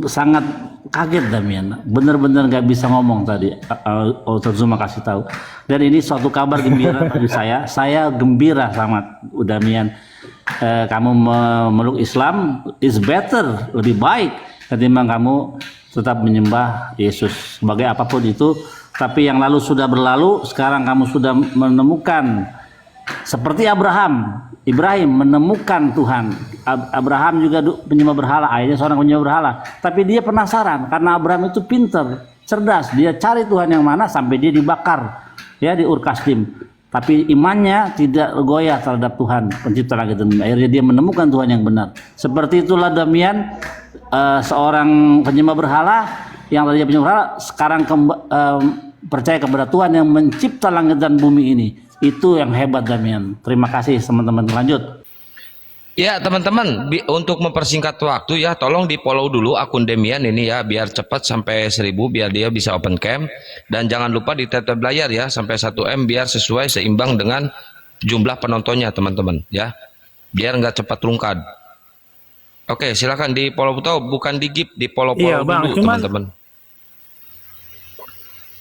sangat kaget Damian, benar-benar nggak bisa ngomong tadi. Ustaz Zuma kasih tahu, dan ini suatu kabar gembira bagi saya gembira sangat Damian. Kamu memeluk Islam is better, lebih baik ketimbang kamu tetap menyembah Yesus sebagai apapun itu. Tapi yang lalu sudah berlalu, sekarang kamu sudah menemukan seperti Ibrahim menemukan Tuhan. Abraham juga penyembah berhala, ayahnya seorang penyembah berhala. Tapi dia penasaran karena Abraham itu pintar, cerdas. Dia cari Tuhan yang mana sampai dia dibakar ya di Ur Kasdim. Tapi imannya tidak goyah terhadap Tuhan pencipta langit dan bumi. Akhirnya dia menemukan Tuhan yang benar. Seperti itulah Damian, seorang penyembah berhala yang tadinya penyembah berhala sekarang percaya kepada Tuhan yang mencipta langit dan bumi ini. Itu yang hebat Damian. Terima kasih teman-teman. Lanjut. Ya teman-teman, untuk mempersingkat waktu ya, tolong di follow dulu akun Demian ini ya, biar cepat sampai 1000, biar dia bisa open cam. Dan jangan lupa di tap layar ya, sampai 1M biar sesuai seimbang dengan jumlah penontonnya teman-teman ya, biar nggak cepat rungkad. Oke, silakan di follow, bukan di give, di follow dulu teman-teman.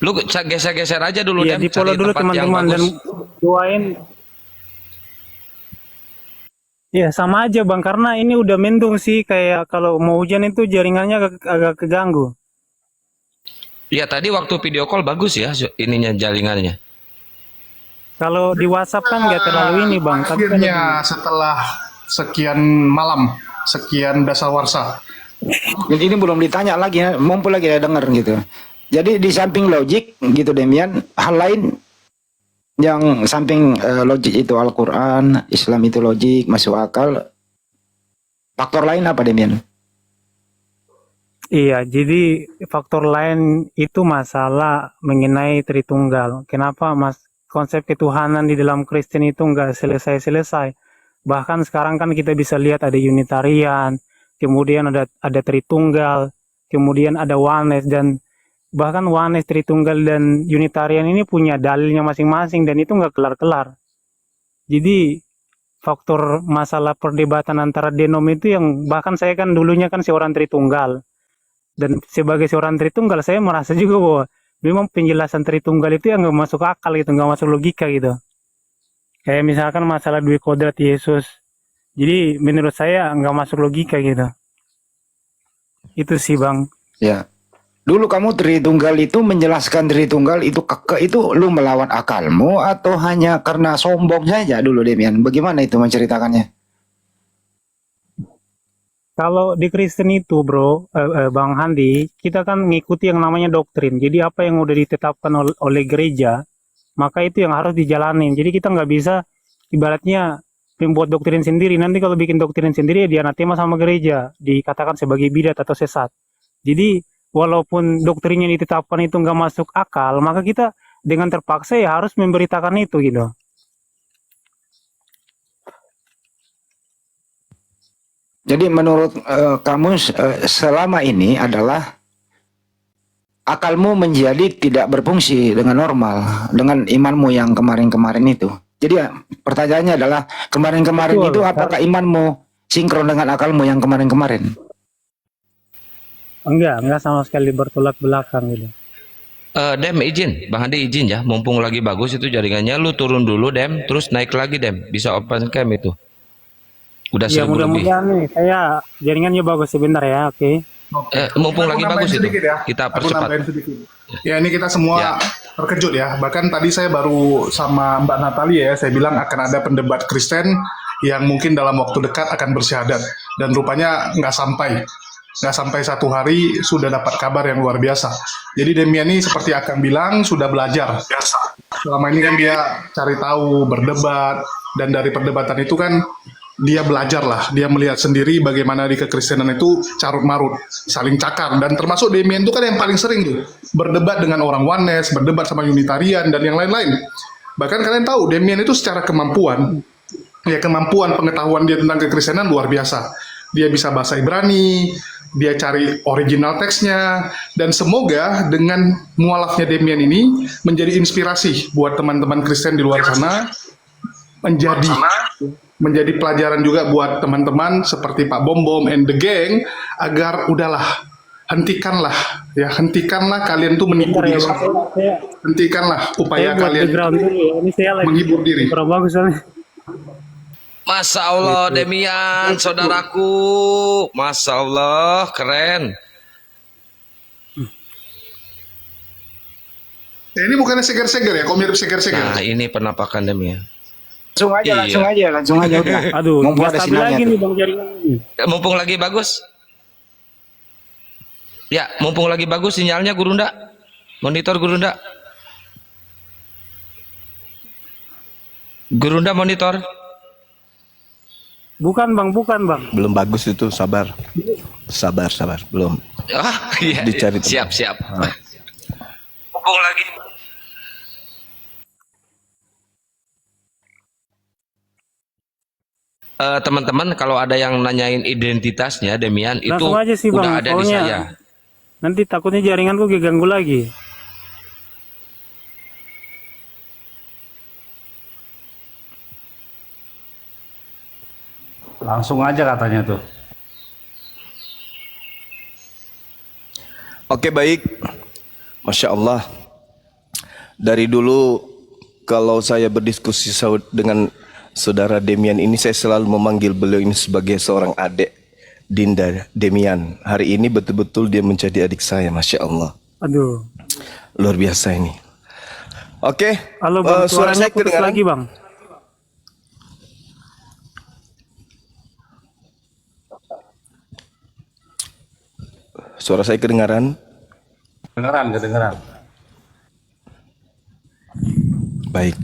Lu geser-geser aja dulu, iya, di follow dulu teman-teman, dan doain. Ya sama aja Bang, karena ini udah mendung sih, kayak kalau mau hujan itu jaringannya agak keganggu. Iya tadi waktu video call bagus ya ininya jaringannya. Kalau di WhatsApp kan nggak terlalu ini Bang. Akhirnya setelah sekian malam, sekian dasawarsa. Ini belum ditanya lagi, mumpul lagi ya denger gitu. Jadi di samping logik gitu Demian, hal lain yang samping logik itu Al-Quran, Islam itu logik, masuk akal. Faktor lain apa Demian? Iya, jadi faktor lain itu masalah mengenai Tritunggal. Kenapa konsep ketuhanan di dalam Kristen itu nggak selesai-selesai. Bahkan sekarang kan kita bisa lihat ada Unitarian, kemudian ada Tritunggal, kemudian ada Oneness, dan bahkan Oneness, Tritunggal, dan Unitarian ini punya dalilnya masing-masing, dan itu nggak kelar-kelar. Jadi faktor masalah perdebatan antara denom itu yang bahkan saya kan dulunya kan seorang Tritunggal. Dan sebagai seorang Tritunggal saya merasa juga bahwa memang penjelasan Tritunggal itu yang nggak masuk akal gitu, nggak masuk logika gitu. Kayak misalkan masalah dua kodrat Yesus. Jadi menurut saya nggak masuk logika gitu. Itu sih Bang. Ya. Dulu kamu Tritunggal itu menjelaskan Tritunggal itu itu lu melawan akalmu atau hanya karena sombong saja dulu Demian? Bagaimana itu menceritakannya? Kalau di Kristen itu bro, Bang Handi, kita kan ngikuti yang namanya doktrin. Jadi apa yang udah ditetapkan oleh gereja, maka itu yang harus dijalanin. Jadi kita nggak bisa ibaratnya membuat doktrin sendiri. Nanti kalau bikin doktrin sendiri ya dia anatema sama gereja, dikatakan sebagai bidat atau sesat. Jadi walaupun doktrinnya ditetapkan itu nggak masuk akal, maka kita dengan terpaksa ya harus memberitakan itu gitu. Jadi menurut kamu selama ini adalah akalmu menjadi tidak berfungsi dengan normal dengan imanmu yang kemarin-kemarin itu. Jadi ya, pertanyaannya adalah kemarin-kemarin itu apakah imanmu sinkron dengan akalmu yang kemarin-kemarin? Enggak sama sekali bertolak belakang gitu. Dem izin, Bang Handi izin ya, mumpung lagi bagus itu jaringannya, lu turun dulu Dem, terus naik lagi Dem, bisa open cam itu. Udah ya mudah-mudahan nih, saya jaringannya bagus sebentar ya, oke. Mumpung lagi bagus itu, ya. kita percepat. Ya ini kita semua terkejut ya, bahkan tadi saya baru sama Mbak Natalia ya, saya bilang akan ada pendebat Kristen yang mungkin dalam waktu dekat akan bersyahadat, dan rupanya nggak sampai 1 hari sudah dapat kabar yang luar biasa. Jadi Demian ini seperti akan bilang sudah belajar. Selama ini kan dia cari tahu, berdebat, dan dari perdebatan itu kan dia belajar lah, dia melihat sendiri bagaimana di kekristenan itu carut marut, saling cakar, dan termasuk Demian itu kan yang paling sering tuh berdebat dengan orang Oneness, berdebat sama Unitarian dan yang lain-lain. Bahkan kalian tahu Demian itu secara kemampuan pengetahuan dia tentang kekristenan luar biasa. Dia bisa bahasa Ibrani, dia cari original teksnya, dan semoga dengan mualafnya Demian ini menjadi inspirasi buat teman-teman Kristen di luar sana menjadi pelajaran juga buat teman-teman seperti Pak Bom Bom and the gang, agar udahlah, hentikanlah kalian tuh menghibur diri sendiri. Hentikanlah upaya Saya buat kalian background dulu ya. Ini saya lagi menghibur diri. kurang bagus soalnya. Masya Allah Demian, saudaraku, Masya Allah, keren. Ini bukannya seger-seger ya, kok mirip seger-seger? Nah ini penampakan Demian. Langsung aja, Iya. langsung aja udah. Aduh, Mumpung nggak ada stabil sinyalnya lagi tuh. nih bang jaringan ini. Mumpung lagi bagus. Ya, mumpung lagi bagus sinyalnya Gurunda. Monitor Gurunda. Gurunda monitor. Bukan bang. Belum bagus itu, sabar. Sabar, belum. Ah, iya. Dicari tempat. Siap. Mumpung lagi. Teman-teman, kalau ada yang nanyain identitasnya Demian itu Langsung aja sih bang. udah ada di Soalnya saya. nanti takutnya jaringanku keganggu lagi. Langsung aja katanya tuh. Oke, baik. Masya Allah. Dari dulu kalau saya berdiskusi dengan saudara Demian ini, saya selalu memanggil beliau ini sebagai seorang adik, Dinda Demian. Hari ini betul-betul dia menjadi adik saya, Masya Allah. Aduh. Luar biasa ini. Oke, Halo bang, suara suaranya saya putus kedengaran? lagi bang. Suara saya kedengaran? Kedengeran. Baik.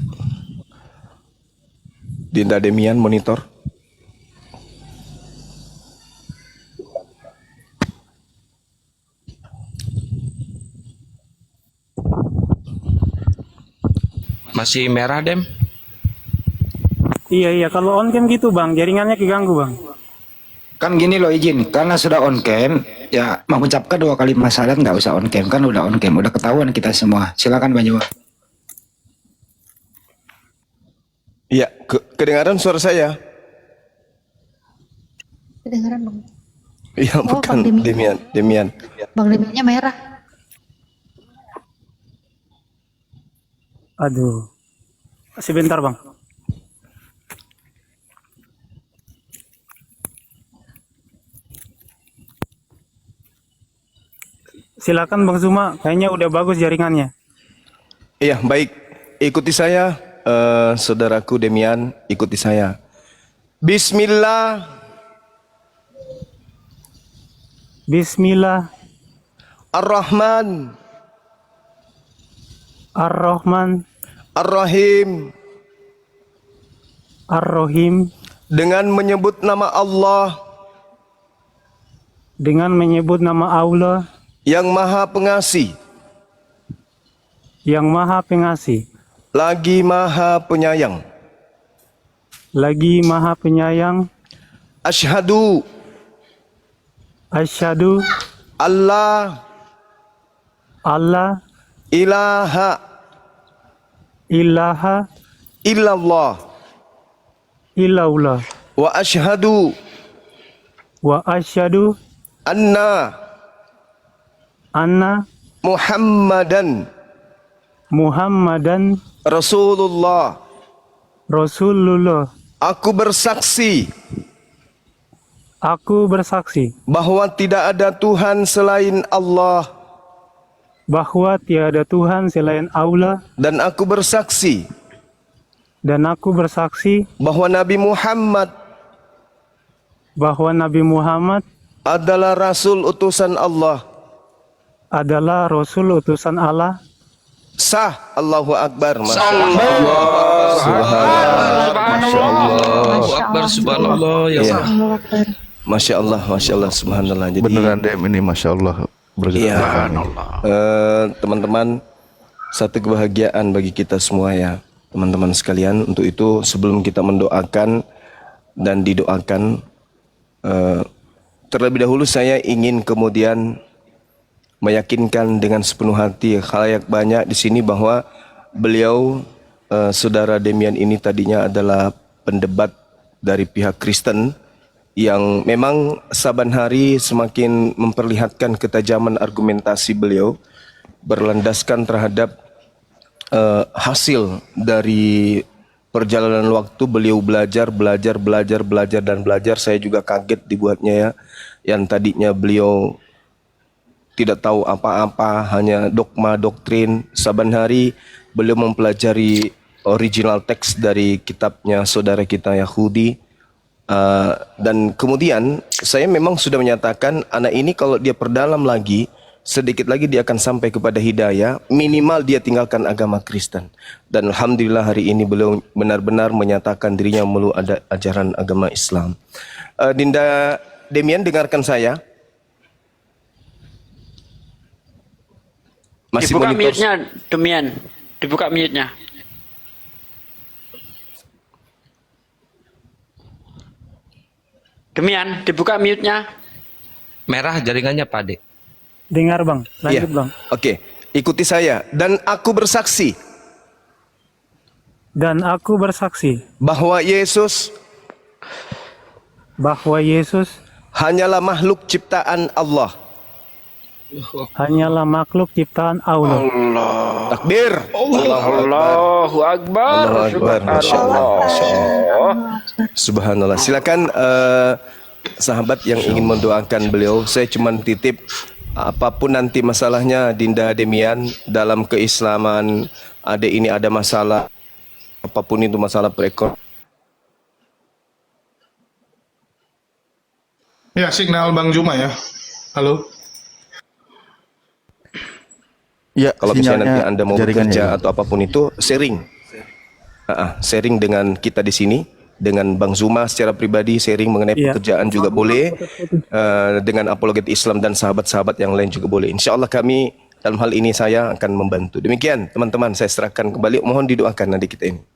Dinda Demian monitor. Masih merah Dem? Iya, kalau on cam gitu bang, jaringannya keganggu bang. Kan gini loh, izin, karena sudah on cam, ya mengucapkan 2 kali syahadat nggak usah on cam, kan udah on cam, udah ketahuan kita semua. Silakan Bang Jawa. Iya, kedengaran suara saya? Kedengeran bang. Iya, Oh, bukan Bang Demian. Demian. Bang Demiannya merah. Aduh. Sebentar bang. Silakan Bang Zuma, kayaknya udah bagus jaringannya. Iya, baik. Ikuti saya, saudaraku Demian, ikuti saya. Bismillah, Bismillah Ar-Rahman, Ar-Rahman Ar-Rahim. Ar-Rahim. Dengan menyebut nama Allah Dengan menyebut nama Allah yang Maha Pengasih, yang Maha Pengasih, lagi Maha Penyayang. lagi Maha Penyayang. Asyhadu Asyhadu Allah alla ilaha ilaha illallah illallah wa asyhadu wa asyhadu anna anna Muhammadan Muhammadan Rasulullah. Rasulullah. Aku bersaksi Aku bersaksi bahwa tidak ada Tuhan selain Allah, bahwa tiada Tuhan selain Allah, dan aku bersaksi dan aku bersaksi bahwa Nabi Muhammad bahwa Nabi Muhammad adalah Rasul utusan Allah. adalah Rasul utusan Allah. Sah. Allahu Akbar. Masya Subhanallah. Allahu Akbar, subhanallah. Ya Iya. Allahu Akbar. Masya Allah, Masya Allah, Subhanallah. Jadi, Beneran Dem ini Masya Allah iya, bergerak. teman-teman, satu kebahagiaan bagi kita semua ya, teman-teman sekalian. Untuk itu sebelum kita mendoakan dan didoakan, terlebih dahulu saya ingin kemudian meyakinkan dengan sepenuh hati khalayak banyak di sini bahwa beliau, saudara Demian ini tadinya adalah pendebat dari pihak Kristen yang memang saban hari semakin memperlihatkan ketajaman argumentasi beliau berlandaskan terhadap hasil dari perjalanan waktu beliau belajar. Saya juga kaget dibuatnya ya, yang tadinya beliau tidak tahu apa-apa, hanya dogma doktrin. Saban hari beliau mempelajari original teks dari kitabnya saudara kita Yahudi. Dan kemudian saya memang sudah menyatakan anak ini kalau dia perdalam lagi, sedikit lagi dia akan sampai kepada hidayah, minimal dia tinggalkan agama Kristen. Dan alhamdulillah hari ini beliau benar-benar menyatakan dirinya meluk ada ajaran agama Islam. Dinda Demian, dengarkan saya. Masih Dibuka monitor. mute-nya, Demian. Dibuka mute-nya. Demian, dibuka mute-nya. Merah jaringannya Pak Ade. Dengar Bang, Ya. lanjut Bang. Oke, ikuti saya. Dan aku bersaksi Dan aku bersaksi bahwa Yesus bahwa Yesus hanyalah makhluk ciptaan Allah. hanyalah makhluk ciptaan Allah. Takbir. Allahu Akbar. Allahu Akbar. Masya Allah. Masya Allah. Subhanallah. Silakan sahabat yang ingin mendoakan beliau. Saya cuma titip apapun nanti masalahnya Dinda Demian dalam keislaman, adik ini ada masalah, apapun itu masalah perekonomian. Ya, signal Bang Juma ya. Halo. Ya, Kalau misalnya nanti sinyalnya Anda mau jaringannya bekerja ya. atau apapun itu, sharing. Sharing dengan kita di sini, dengan Bang Zuma secara pribadi, sharing mengenai Iya. pekerjaan juga boleh, dengan apologet Islam dan sahabat-sahabat yang lain juga boleh. Insya Allah kami dalam hal ini saya akan membantu. Demikian teman-teman, saya serahkan kembali. Mohon didoakan adik kita ini.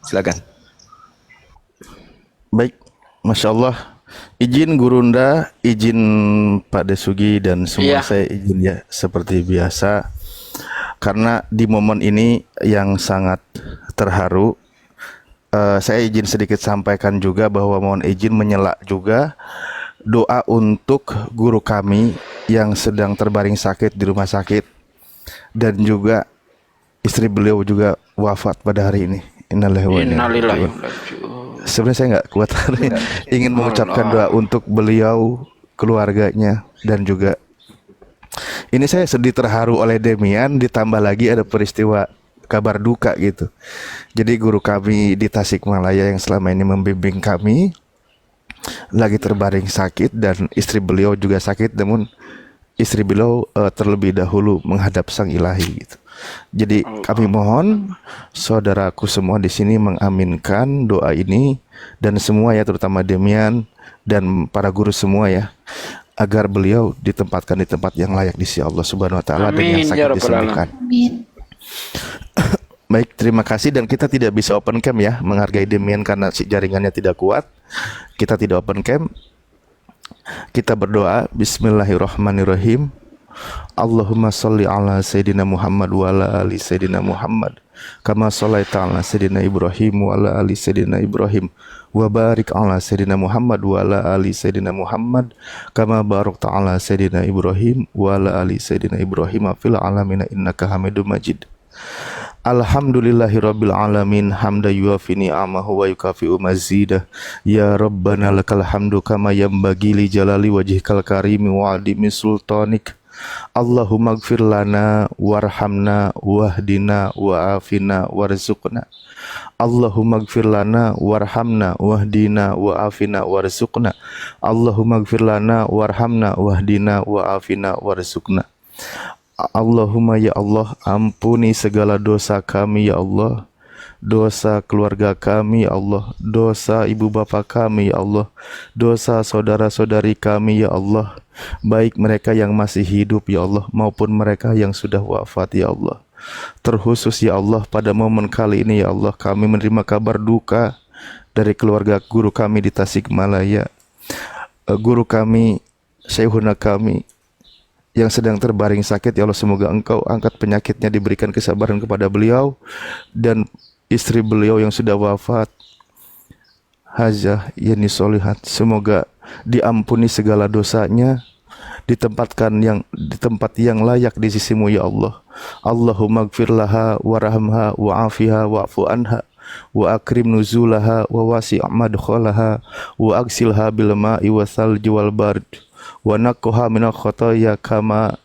Silakan. Baik, Masya Allah. Izin Gurunda, izin Pak Desugi dan semua Iya. saya izin ya seperti biasa. Karena di momen ini yang sangat terharu, saya izin sedikit sampaikan juga bahwa mohon izin menyela juga doa untuk guru kami yang sedang terbaring sakit di rumah sakit dan juga istri beliau juga wafat pada hari ini. Innalillahi wa inna ilaihi raji'un. Sebenarnya saya nggak kuat ingin mengucapkan doa untuk beliau, keluarganya, dan juga ini saya sedih terharu oleh Demian, ditambah lagi ada peristiwa kabar duka gitu. Jadi guru kami di Tasikmalaya yang selama ini membimbing kami lagi terbaring sakit dan istri beliau juga sakit, namun istri beliau terlebih dahulu menghadap Sang Ilahi gitu. Jadi kami mohon saudaraku semua di sini mengaminkan doa ini dan semua ya, terutama Demian dan para guru semua ya, agar beliau ditempatkan di tempat yang layak di sisi Allah Subhanahu wa taala dan yang Amin, ya sakit Rabbal disembuhkan. Amin. Baik, terima kasih. Dan kita tidak bisa open cam ya, menghargai Demian karena si jaringannya tidak kuat. Kita tidak open cam. Kita berdoa. Bismillahirrahmanirrahim. Allahumma salli ala Sayyidina Muhammad wa ala ali Sayyidina Muhammad kama shallaita ala Sayyidina Ibrahim wa ala ali Sayyidina Ibrahim wa barik ala Sayyidina Muhammad wa ala ali Sayyidina Muhammad kama barakta ala Sayyidina Ibrahim wa ala ali Sayyidina Ibrahim fil alamin innaka Hamidum Majid. Alhamdulillahirabbil alamin hamda yuafi ni'amahu wa yukafi'u mazidah. Ya Rabbana lakal hamdu kama yanbaghi li jalali wajhikal karimi wa adimi sultanik. Allahumma gfir lana warhamna wahdina wa'afina warzuqna. Allahumma gfir lana warhamna wahdina wa'afina warzuqna. Allahumma gfir lana warhamna wahdina wa'afina warzuqna. Allahumma ya Allah, ampuni segala dosa kami ya Allah, dosa keluarga kami ya Allah, dosa ibu bapa kami ya Allah, dosa saudara-saudari kami ya Allah, baik mereka yang masih hidup ya Allah maupun mereka yang sudah wafat ya Allah. Terkhusus ya Allah pada momen kali ini ya Allah, kami menerima kabar duka dari keluarga guru kami di Tasikmalaya, guru kami, syekhuna kami yang sedang terbaring sakit ya Allah. Semoga Engkau angkat penyakitnya, diberikan kesabaran kepada beliau dan istri beliau yang sudah wafat. hajah yani solihat, semoga diampuni segala dosanya, di tempat yang layak di sisimu ya Allah. Allahumma gfir laha warhamha wa'afiha wa'fu anha wa akrim nuzulaha wa wasi' madkhalaha wa agsilha bil ma'i wa thalji wal bard wa naqqa minal khotoya kama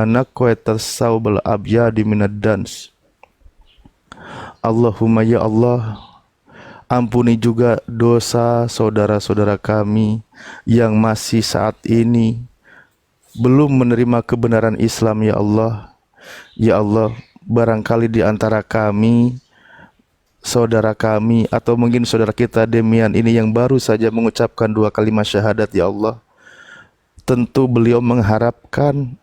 naqaitas saubal abyadi minad dans. Allahumma ya Allah, ampuni juga dosa saudara-saudara kami yang masih saat ini belum menerima kebenaran Islam ya Allah. Ya Allah, barangkali di antara kami, saudara kami, atau mungkin saudara kita Demian ini yang baru saja mengucapkan 2 kalimat syahadat ya Allah. Tentu beliau mengharapkan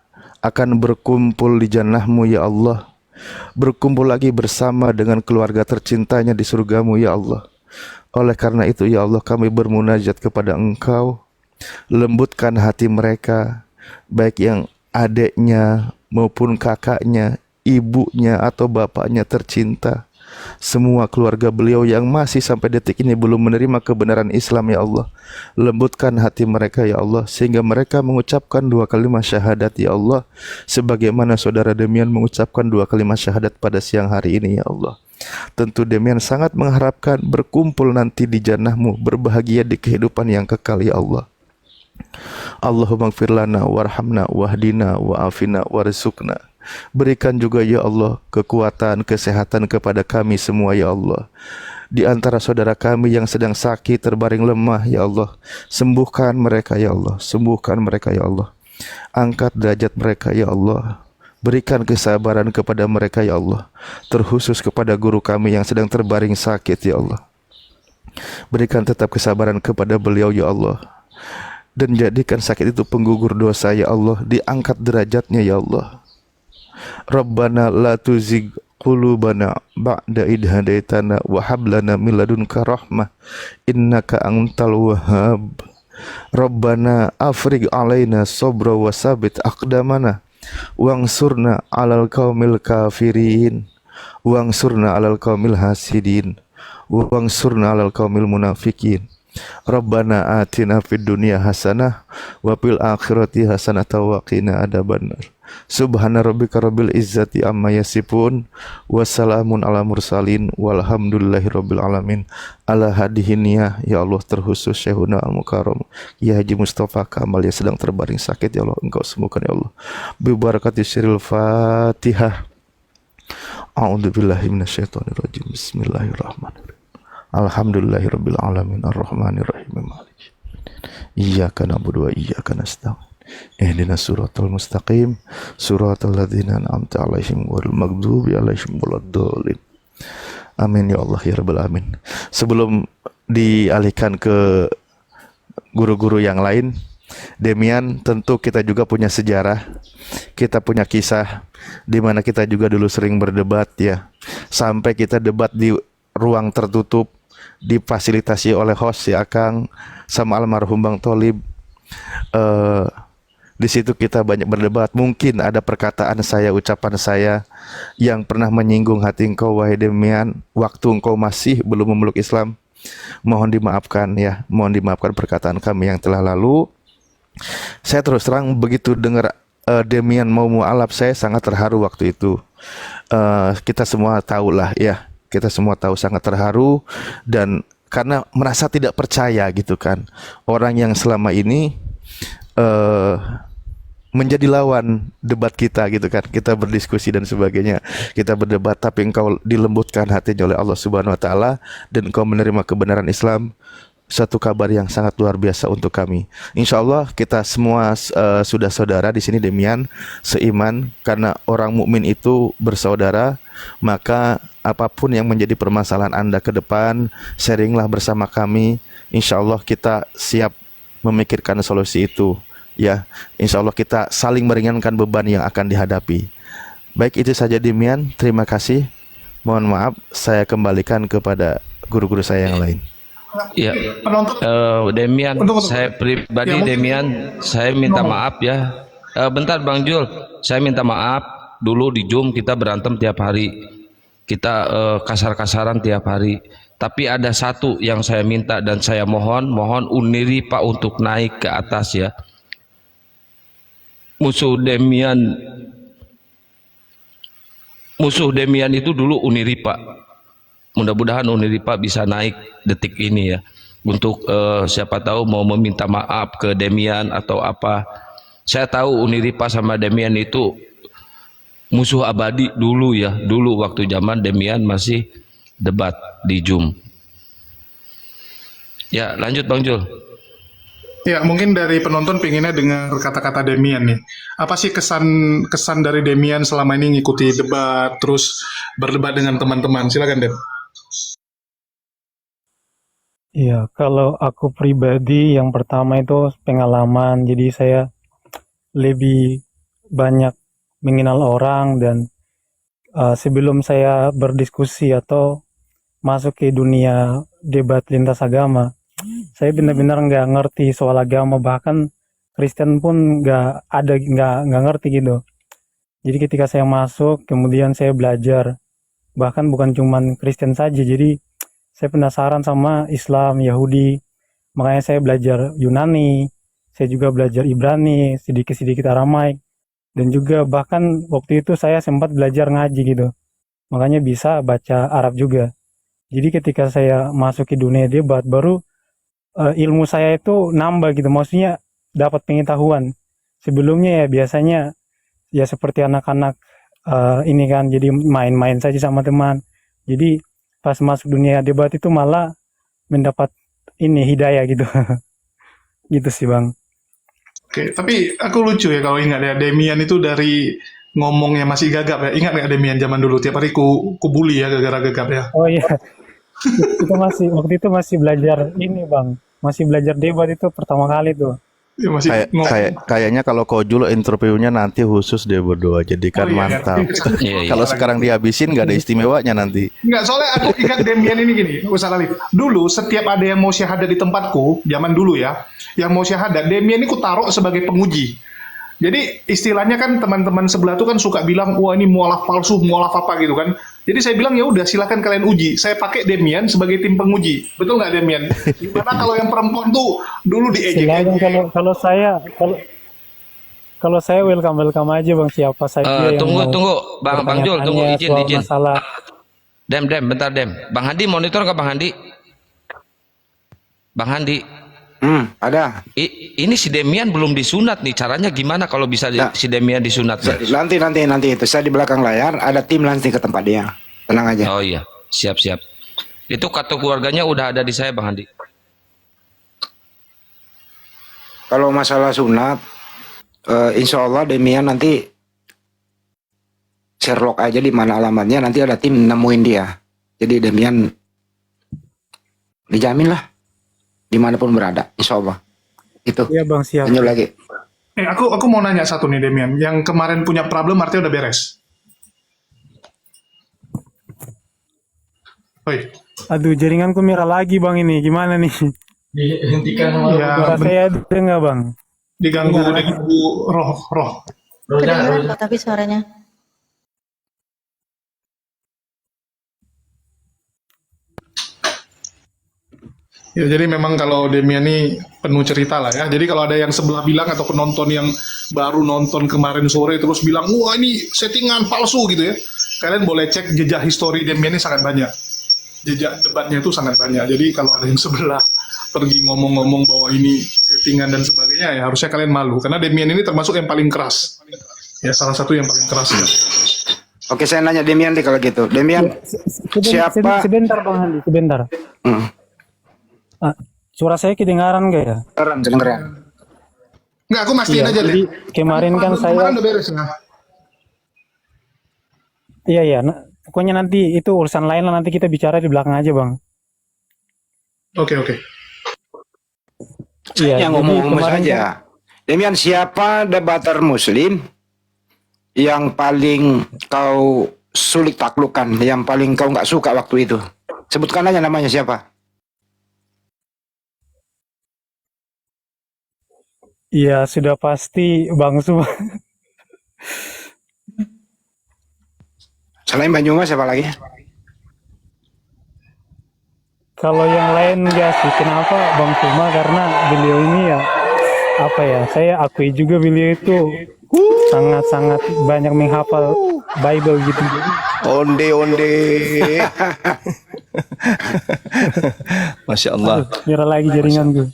akan berkumpul di jannah-Mu ya Allah, berkumpul lagi bersama dengan keluarga tercintanya di surga-Mu ya Allah. Oleh karena itu ya Allah, kami bermunajat kepada Engkau, lembutkan hati mereka, baik yang adiknya maupun kakaknya, ibunya atau bapaknya tercinta, semua keluarga beliau yang masih sampai detik ini belum menerima kebenaran Islam ya Allah. Lembutkan hati mereka ya Allah, sehingga mereka mengucapkan 2 kalimat syahadat ya Allah, sebagaimana saudara Demian mengucapkan 2 kalimat syahadat pada siang hari ini ya Allah. Tentu Demian sangat mengharapkan berkumpul nanti di jannah-Mu, berbahagia di kehidupan yang kekal ya Allah. Allahumma gfir lana warhamna wahdina wa'afina warzuqna. Berikan juga ya Allah kekuatan, kesehatan kepada kami semua ya Allah. Di antara saudara kami yang sedang sakit, terbaring lemah ya Allah, sembuhkan mereka ya Allah, sembuhkan mereka ya Allah. Angkat derajat mereka ya Allah. Berikan kesabaran kepada mereka ya Allah, terkhusus kepada guru kami yang sedang terbaring sakit ya Allah. Berikan tetap kesabaran kepada beliau ya Allah, dan jadikan sakit itu penggugur dosa ya Allah. Diangkat derajatnya ya Allah. Rabbana la tuzigh qulubana ba'da idh hadaitana wa hab lana min ladunka rahmah innaka antal wahhab. Rabbana afrigh alaina sabra wa sabit aqdamana wangsurna 'alal qaumil kafirin wangsurna 'alal qaumil hasidin wangsurna 'alal qaumil munafiqin. Rabbana atina fid dunya hasanah wa fil akhirati hasanah wa qina adzabannar. Subhana rabbika rabbil izzati amma yasifun wa salamun ala mursalin walhamdulillahi rabbil alamin. Ala hadihiniyah ya Allah, terkhusus Syekhuna Al-Mukarram Ya Haji Mustafa Kamal yang sedang terbaring sakit ya Allah, Engkau sembuhkan ya Allah. Bi barakati siril Fatihah. A'udzu billahi minasyaitonir rajim. Bismillahirrahmanirrahim. Alhamdulillahirabbil alamin arrahmanir rahim maliki. Iyyaka na'budu wa iyyaka nasta'in. Ihdinas siratal mustaqim, siratal ladzina an'amta 'alaihim ghairil maghdubi 'alaihim waladdallin. Amin ya Allah ya rabbal alamin. Sebelum dialihkan ke guru-guru yang lain, Demian, tentu kita juga punya sejarah, kita punya kisah di mana kita juga dulu sering berdebat ya, sampai kita debat di ruang tertutup, difasilitasi oleh host ya Akang sama almarhum Bang Tholib. Di situ kita banyak berdebat. Mungkin ada perkataan saya, ucapan saya yang pernah menyinggung hati engkau wahai Demian, waktu engkau masih belum memeluk Islam. Mohon dimaafkan ya, mohon dimaafkan perkataan kami yang telah lalu. Saya terus terang begitu dengar Demian mau mualaf, saya sangat terharu waktu itu. Kita semua tahulah ya, kita semua tahu sangat terharu, dan karena merasa tidak percaya gitu kan, orang yang selama ini menjadi lawan debat kita gitu kan, kita berdiskusi dan sebagainya, kita berdebat, tapi engkau dilembutkan hatinya oleh Allah Subhanahu wa taala dan engkau menerima kebenaran Islam. Satu kabar yang sangat luar biasa untuk kami. Insya Allah kita semua sudah saudara di sini Demian, seiman, karena orang mukmin itu bersaudara. Maka apapun yang menjadi permasalahan Anda ke depan, sharinglah bersama kami. Insya Allah kita siap memikirkan solusi itu. Ya, insya Allah kita saling meringankan beban yang akan dihadapi. Baik, itu saja Demian. Terima kasih. Mohon maaf, saya kembalikan kepada guru-guru saya yang lain. Ya, Demian, saya pribadi Ya, Demian, saya minta maaf ya. Bentar Bang Jul, saya minta maaf. Dulu di Zoom kita berantem tiap hari, kita kasar-kasaran tiap hari. Tapi ada satu yang saya minta dan saya mohon Uniripa untuk naik ke atas ya. Musuh Demian itu dulu Uniripa. Mudah-mudahan Uniripa bisa naik detik ini ya. Untuk siapa tahu mau meminta maaf ke Demian atau apa. Saya tahu Uniripa sama Demian itu musuh abadi dulu ya. Dulu waktu zaman Demian masih debat di Zoom. Ya, lanjut Bang Jul. Ya, mungkin dari penonton pengennya dengar kata-kata Demian nih. Apa sih kesan dari Demian selama ini ngikuti debat, terus berdebat dengan teman-teman? Silakan, Dem. Iya, kalau aku pribadi yang pertama itu pengalaman, jadi saya lebih banyak mengenal orang dan sebelum saya berdiskusi atau masuk ke dunia debat lintas agama, saya benar-benar nggak ngerti soal agama, bahkan Kristen pun nggak ngerti gitu. Jadi ketika saya masuk, kemudian saya belajar, bahkan bukan cuman Kristen saja, jadi saya penasaran sama Islam, Yahudi, makanya saya belajar Yunani, saya juga belajar Ibrani, sedikit-sedikit Aramaik, dan juga bahkan waktu itu saya sempat belajar ngaji gitu, makanya bisa baca Arab juga. Jadi ketika saya masuk ke dunia debat, baru ilmu saya itu nambah gitu, maksudnya dapat pengetahuan. Sebelumnya ya biasanya ya seperti anak-anak ini kan, jadi main-main saja sama teman. Jadi pas masuk dunia debat itu malah mendapat ini hidayah gitu. Gitu sih Bang. Oke, tapi aku lucu ya kalau ingat ya, Demian itu dari ngomongnya masih gagap ya. Ingat nggak Demian zaman dulu? Tiap hari ku bully ya gara-gara gagap ya. Oh iya, itu waktu itu masih belajar ini Bang, masih belajar debat itu pertama kali tuh. Ya, masih Kayaknya kalau Kojulo interviewnya nanti khusus dia berdua, jadi kan Oh, iya, mantap. Iya, iya. Kalau sekarang dihabisin nggak ada istimewanya nanti. Enggak, soalnya aku ingat Demian ini gini, Ustaz Alif. Dulu setiap ada yang mau syahadat di tempatku, zaman dulu ya, yang mau syahadat, Demian ini ku taruh sebagai penguji. Jadi istilahnya kan teman-teman sebelah tuh kan suka bilang, wah ini mualaf palsu, mualaf apa gitu kan. Jadi saya bilang ya udah silakan kalian uji. Saya pakai Demian sebagai tim penguji. Betul nggak Demian? Gimana kalau yang perempuan tuh dulu Silakan diejek-ejek. kalau saya welcome aja Bang, siapa saja yang Tunggu mau Bang Jul, tunggu pertanyaannya soal izin. masalah. Dem, bentar Dem. Bang Handi monitor nggak Bang Handi? Bang Handi, Ada. ini si Demian belum disunat nih. Caranya gimana kalau bisa Nah. si Demian disunat? Nanti itu saya di belakang layar ada tim nanti ke tempat dia. Tenang aja. Oh iya, siap. Itu kartu keluarganya udah ada di saya Bang Handi. Kalau masalah sunat, insya Allah Demian nanti Sherlock aja di mana alamatnya, nanti ada tim nemuin dia. Jadi Demian dijamin lah dimanapun berada, insya Allah. Itu. Iya Bang, siap. Lanjut lagi. Aku mau nanya satu nih Demian. Yang kemarin punya problem artinya udah beres. Oi. Aduh, jaringanku merah lagi Bang, ini gimana nih? Ya, Suara saya dengar Bang. diganggu roh. Kedengeran kok tapi suaranya. Ya, jadi memang kalau Demian ini penuh cerita lah ya. Jadi kalau ada yang sebelah bilang atau penonton yang baru nonton kemarin sore terus bilang, wah ini settingan palsu gitu ya. Kalian boleh cek jejak histori Demian ini sangat banyak. Jejak debatnya itu sangat banyak. Jadi kalau ada yang sebelah pergi ngomong-ngomong bahwa ini settingan dan sebagainya, ya harusnya kalian malu. Karena Demian ini termasuk yang paling keras. Ya, salah satu yang paling keras ya. Oke, saya nanya Demian deh kalau gitu. Demian, siapa? Sebentar Bang Handi, sebentar. Suara saya kedengaran gak ya? Kedengeran. Enggak, aku mastiin Iya, aja jadi deh. kemarin kan Kemarin saya, udah beres ya. iya, pokoknya nanti itu urusan lain lah, nanti kita bicara di belakang aja Bang. Oke. Iya, Yang ngomong-ngomong kemarin saja. kan- Demian, siapa debater Muslim yang paling kau sulit taklukkan, yang paling kau nggak suka waktu itu? Sebutkan aja namanya siapa. Iya, sudah pasti Bang Su. Selain Banyumas siapa lagi? Kalau yang lain enggak sih. Kenapa Bang Suma? Karena beliau ini ya, apa ya, saya akui juga beliau itu sangat-sangat banyak menghafal Bible gitu. Onde onde. Masya Allah. Nyerah lagi jaringan gue.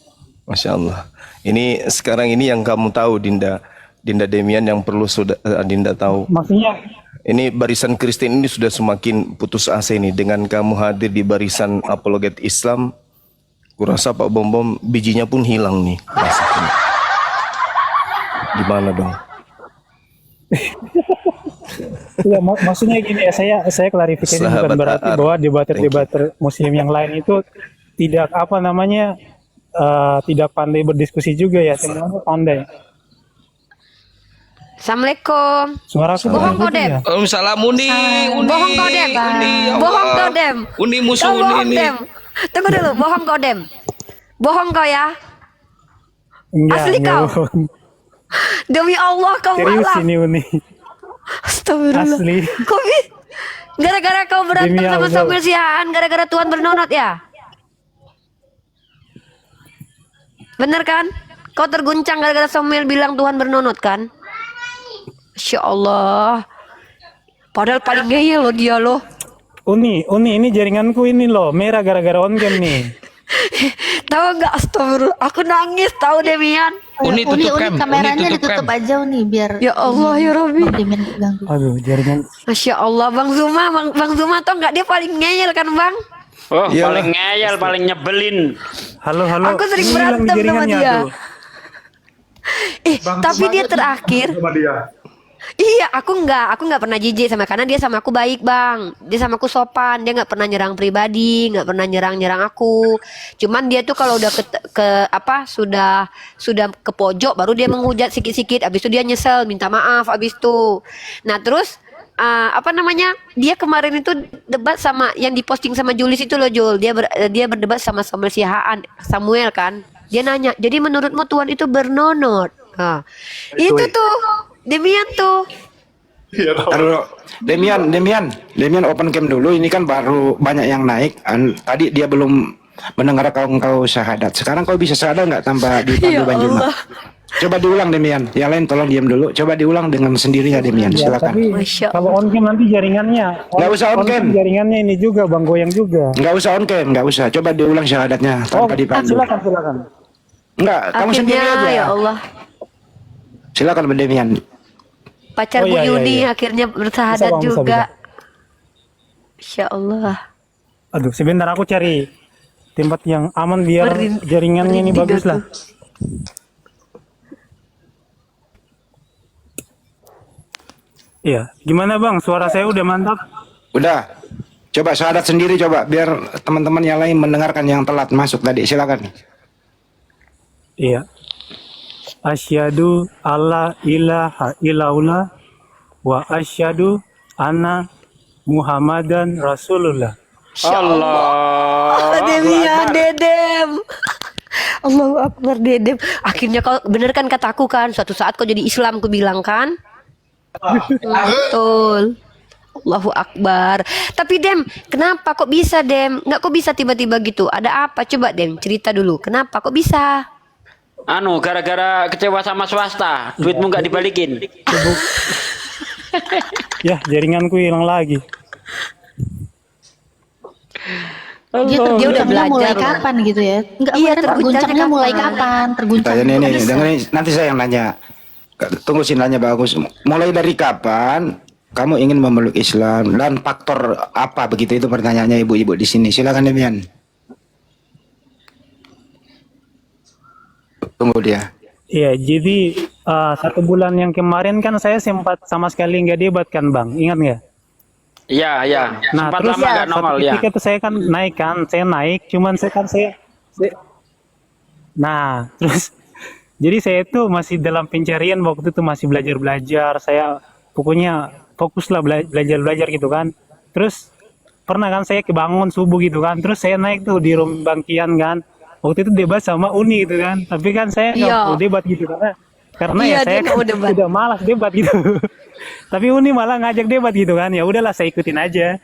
Masya Allah. Ini sekarang ini yang kamu tahu, Dinda Demian, yang perlu sudah Dinda tahu. Maksudnya Ini barisan Kristen ini sudah semakin putus asa ini dengan kamu hadir di barisan apologet Islam. Kurasa Pak Bom bijinya pun hilang nih. Rasakan. Gimana dong? ya, maksudnya gini ya, saya klarifikasi bukan Sahabat berarti Ar. bahwa debater-debater Muslim yang lain itu tidak apa namanya tidak pandai berdiskusi juga ya, semuanya pandai. Assalamualaikum. Suara aku Bohong kau, begitu Dem. ya? Salam Uni. Bohong kau, Dem. Uni, ya Bohong Allah. kau, Dem. Uni musuh Kau Uni bohong, ini. Dem. Tunggu dulu, bohong kau, Dem. Bohong kau ya. Enggak, Asli enggak kau? bohong. Demi Allah kau Serius malah. ini Uni. Astagfirullah. Asli. Kau gara-gara kau berantem Demi sama Allah. Samuel Sihaan, gara-gara Tuhan bernonot ya? Bener kan? Kau terguncang gara-gara Samuel bilang Tuhan bernonot kan? Masya Allah. Padahal paling ngeyel loh dia loh. Uni, ini jaringanku ini loh, merah gara-gara on cam nih. Tahu nggak? Astagfirullah. Aku nangis tahu Demian. Uni tutup cam. kameranya Uni tutup ditutup cam. aja nih biar Ya Allah ya Rabbi. Bang Demian ganggu. Aduh, jaringan. Masya Allah Bang Zuma tau nggak dia paling ngeyel kan Bang? Oh, Iyalah. paling ngeyel, paling nyebelin. Halo. Aku sering Ini hilang berantem sama jaringannya, dia. aduh. Tapi dia terakhir. Sama dia. Iya, aku nggak pernah jijik sama, karena dia sama aku baik Bang, dia sama aku sopan, dia nggak pernah nyerang pribadi, nggak pernah nyerang aku. Cuman dia tuh kalau udah sudah ke pojok, baru dia menghujat sikit-sikit, abis itu dia nyesel, minta maaf, abis itu. Nah terus dia kemarin itu debat sama yang diposting sama Julis itu loh Jul, dia berdebat sama Samuel kan, dia nanya, jadi menurutmu Tuhan itu bernonot? Nah, itu tuh. Demian tuh. Iya, tahu. Taruh. Demian open cam dulu. Ini kan baru banyak yang naik. Tadi dia belum mendengar kau syahadat. Sekarang kau bisa syahadat nggak tanpa dipandu Ya Banjuma? Allah. Coba diulang Demian. Yang lain tolong diam dulu. Coba diulang dengan sendirinya Demian. Ya, Silakan. tapi Masya kalau on cam nanti jaringannya. Nggak usah on cam. Jaringannya ini juga Bang goyang juga. Nggak usah on cam, nggak usah. Coba diulang syahadatnya tanpa dipandu. Silakan. Nggak, kamu sendiri Akhirnya aja. ya Allah, Silakan Demian. pacar Oh, Bu iya, Yuni iya. akhirnya Bisa, bersahadat Bang, bisa, juga. Insya Allah. Aduh, sebentar aku cari tempat yang aman biar jaringannya ini Merinding bagus aku. lah. Iya, gimana Bang? Suara saya udah mantap? Udah. Coba syahadat sendiri coba biar teman-teman yang lain mendengarkan yang telat masuk tadi. Silakan. Iya. Asyhadu alla ilaha illallah wa asyhadu anna Muhammadan Rasulullah. Allah. Demian, Dedem. Allahu Akbar, Dedem. Akhirnya kau bener kan kataku kan, suatu saat kau jadi Islam, ku bilang kan? Betul. Allahu Akbar. Tapi Dem, kenapa kok bisa Dem? Nggak kok bisa tiba-tiba gitu? Ada apa? Coba Dem, cerita dulu. Kenapa kok bisa? Gara-gara kecewa sama swasta, duitmu nggak dibalikin. Ya, jaringanku hilang lagi. Dia Dia udah terguncangnya mulai belajar. kapan gitu ya? Enggak, Iya, terguncangnya mulai kapan? kapan? Terguncang Tanya kok nih, bisa? dengerin, nanti saya yang nanya. Tunggu sih nanya bagus. Mulai dari kapan kamu ingin memeluk Islam dan faktor apa begitu itu pertanyaannya ibu-ibu di sini. Silakan Demian. Tunggu dia. Iya, jadi 1 bulan yang kemarin kan saya sempat sama sekali nggak debat kan Bang, ingat nggak? Iya, iya. Nah, Sempat terus lama nggak normal satu ya. ketika itu saya kan naik kan, cuman saya nah, terus jadi saya itu masih dalam pencarian waktu itu, masih belajar, saya pokoknya fokus lah belajar gitu kan. Terus pernah kan saya kebangun subuh gitu kan, terus saya naik tuh di room bangkian kan, waktu itu debat sama Uni gitu kan, tapi kan saya nggak Iya. mau debat gitu karena Iya, ya dia saya nggak kan mau debat. udah malas debat gitu. Tapi Uni malah ngajak debat gitu kan, ya udahlah saya ikutin aja.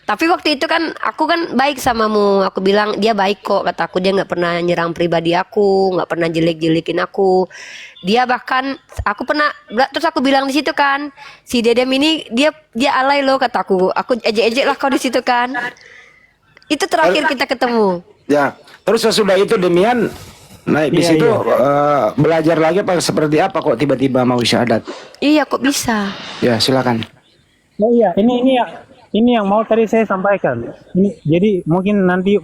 Tapi waktu itu kan aku kan baik samamu. Aku bilang dia baik kok, kataku. Dia nggak pernah nyerang pribadi aku, nggak pernah jelek-jelekin aku. Dia bahkan aku pernah terus aku bilang di situ kan, si Dedem ini dia alay loh, kataku. Aku ejek-ejek lah kau di situ kan. Itu terakhir kita ketemu. Ya, terus sesudah itu Demian naik di Iya, situ iya. belajar lagi apa seperti apa kok tiba-tiba mau syahadat? Iya kok bisa. Ya, silakan. Oh iya, ini yang mau tadi saya sampaikan. Ini jadi mungkin nanti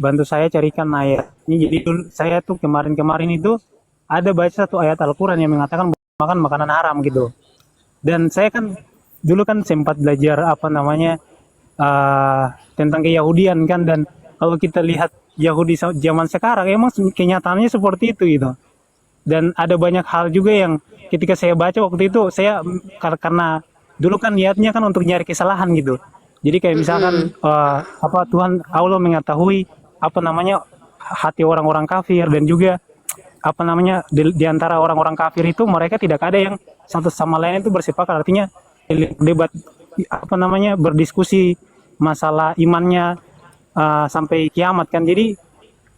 bantu saya carikan ayat. Ini jadi dulu saya tuh kemarin itu ada baca satu ayat Al-Qur'an yang mengatakan makan makanan haram gitu. Dan saya kan dulu kan sempat belajar apa namanya tentang keyahudian kan, dan kalau kita lihat Yahudi zaman sekarang emang kenyataannya seperti itu gitu. Dan ada banyak hal juga yang ketika saya baca waktu itu saya karena dulu kan niatnya kan untuk nyari kesalahan gitu. Jadi kayak misalkan apa Tuhan Allah mengetahui apa namanya hati orang-orang kafir, dan juga apa namanya di antara orang-orang kafir itu mereka tidak ada yang satu sama lain itu bersepakat, artinya debat apa namanya berdiskusi masalah imannya sampai kiamat kan. Jadi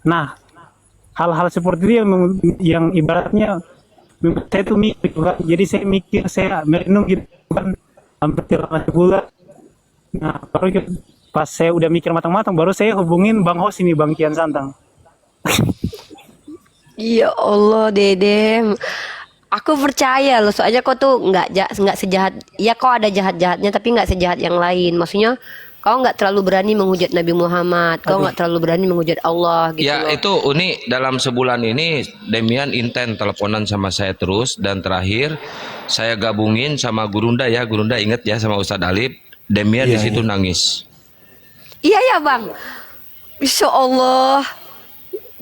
nah hal-hal seperti itu yang ibaratnya saya tuh mikir kan. Jadi saya mikir, saya merenung gitu kan hampir 3 bulan. Nah baru pas saya udah mikir matang-matang baru saya hubungin Bang Hos ini, Bang Kian Santang. Ya Allah, Dedem. Aku percaya loh, soalnya kau tuh nggak sejahat. Ya kau ada jahat-jahatnya, tapi nggak sejahat yang lain. Maksudnya kau nggak terlalu berani menghujat Nabi Muhammad, kau nggak terlalu berani menghujat Allah gitu Ya loh. itu Uni dalam sebulan ini Demian inten teleponan sama saya terus, dan terakhir saya gabungin sama Gurunda ya. Gurunda inget ya sama Ustadz Alip. Demian di situ nangis. Iya ya Bang. Insya Allah.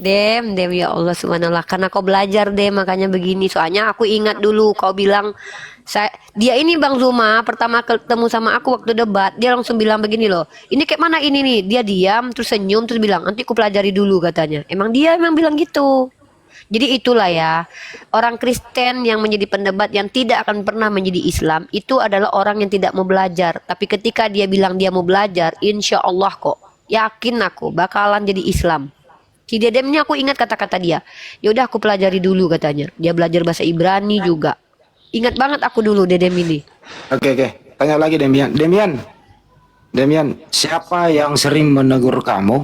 Dem ya Allah subhanallah, karena kau belajar Dem makanya begini. Soalnya aku ingat dulu kau bilang dia ini Bang Zuma pertama ketemu sama aku waktu debat, dia langsung bilang begini loh, ini kayak mana ini nih. Dia diam terus senyum terus bilang nanti aku pelajari dulu katanya. Emang bilang gitu. Jadi itulah ya, orang Kristen yang menjadi pendebat yang tidak akan pernah menjadi Islam itu adalah orang yang tidak mau belajar. Tapi ketika dia bilang dia mau belajar, insya Allah kok yakin aku bakalan jadi Islam. Si Dedem ini aku ingat kata-kata dia. Ya udah aku pelajari dulu katanya. Dia belajar bahasa Ibrani juga. Ingat banget aku dulu Dedem ini. Oke. Tanya lagi Demian. Demian, siapa yang sering menegur kamu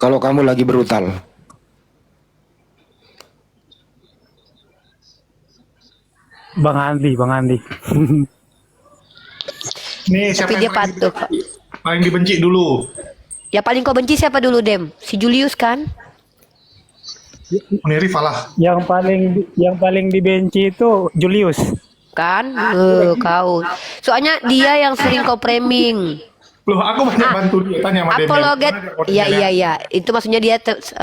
kalau kamu lagi brutal? Bang Andi. Nih Tapi siapa dia yang patuh. paling dibenci dulu? Ya paling kau benci siapa dulu Dem? Si Julius kan? Uni Rifa lah. Yang paling dibenci itu Julius. Kan? Kau. Soalnya dia yang sering kau framing. Loh, aku banyak bantu dia, tanya sama Dem. Apologet. Gimana dia kontennya? Iya. Itu maksudnya dia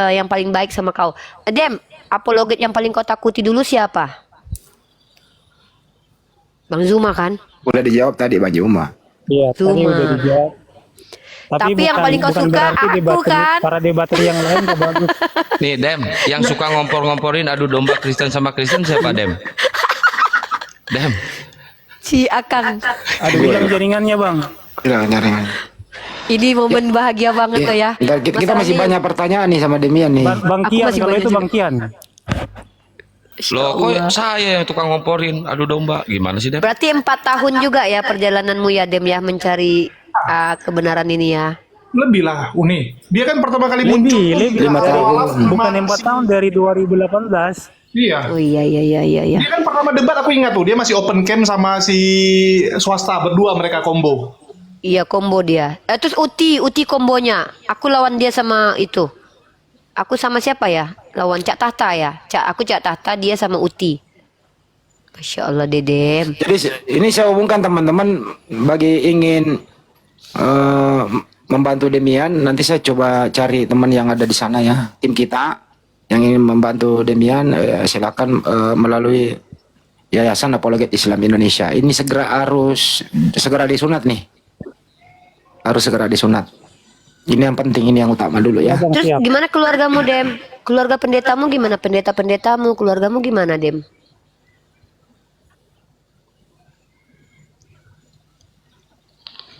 yang paling baik sama kau. Dem, apologet yang paling kau takuti dulu siapa? Bang Zuma kan? Udah dijawab tadi Bang Juma. Iya, tadi Zuma. udah dijawab. Tapi yang paling kau suka berarti aku kan? Para debater yang lain gak bagus. Nih Dem, yang suka ngompor-ngomporin adu domba Kristen sama Kristen siapa Dem? Dem. Si Akang. Ada bilang jaringannya Bang. Jaringan. Ini momen bahagia banget tuh ya. Bentar, kita masih banyak pertanyaan nih sama Demian nih. Bang Aku Kian, masih kalau banyak itu juga. Bang Kian. Loh kok saya yang tukang ngomporin adu domba? Gimana sih Dem? Berarti 4 tahun juga ya perjalananmu ya Dem ya mencari kebenaran ini ya. Lebih lah, Uni. Dia kan pertama kali muncul. Lebih. 5 tahun. Bukan 4 tahun dari 2018. Iya. Oh iya. Dia kan pertama debat aku ingat tuh, dia masih open cam sama si swasta, berdua mereka combo. Iya combo dia. Terus Uti kombonya. Aku lawan dia sama itu. Aku sama siapa ya? Lawan Cak Tahta ya. Aku Cak Tahta, dia sama Uti. Masya Allah Dedem. Jadi ini saya hubungkan teman-teman bagi ingin membantu Demian. Nanti saya coba cari teman yang ada di sana ya, tim kita yang ingin membantu Demian. Silakan melalui Yayasan Apologet Islam Indonesia. Ini harus segera disunat nih. Harus segera disunat. Ini yang penting, ini yang utama dulu ya. Bang, Terus siap. gimana keluargamu Dem? Keluarga pendetamu gimana? Pendeta-pendetamu, keluargamu gimana Dem?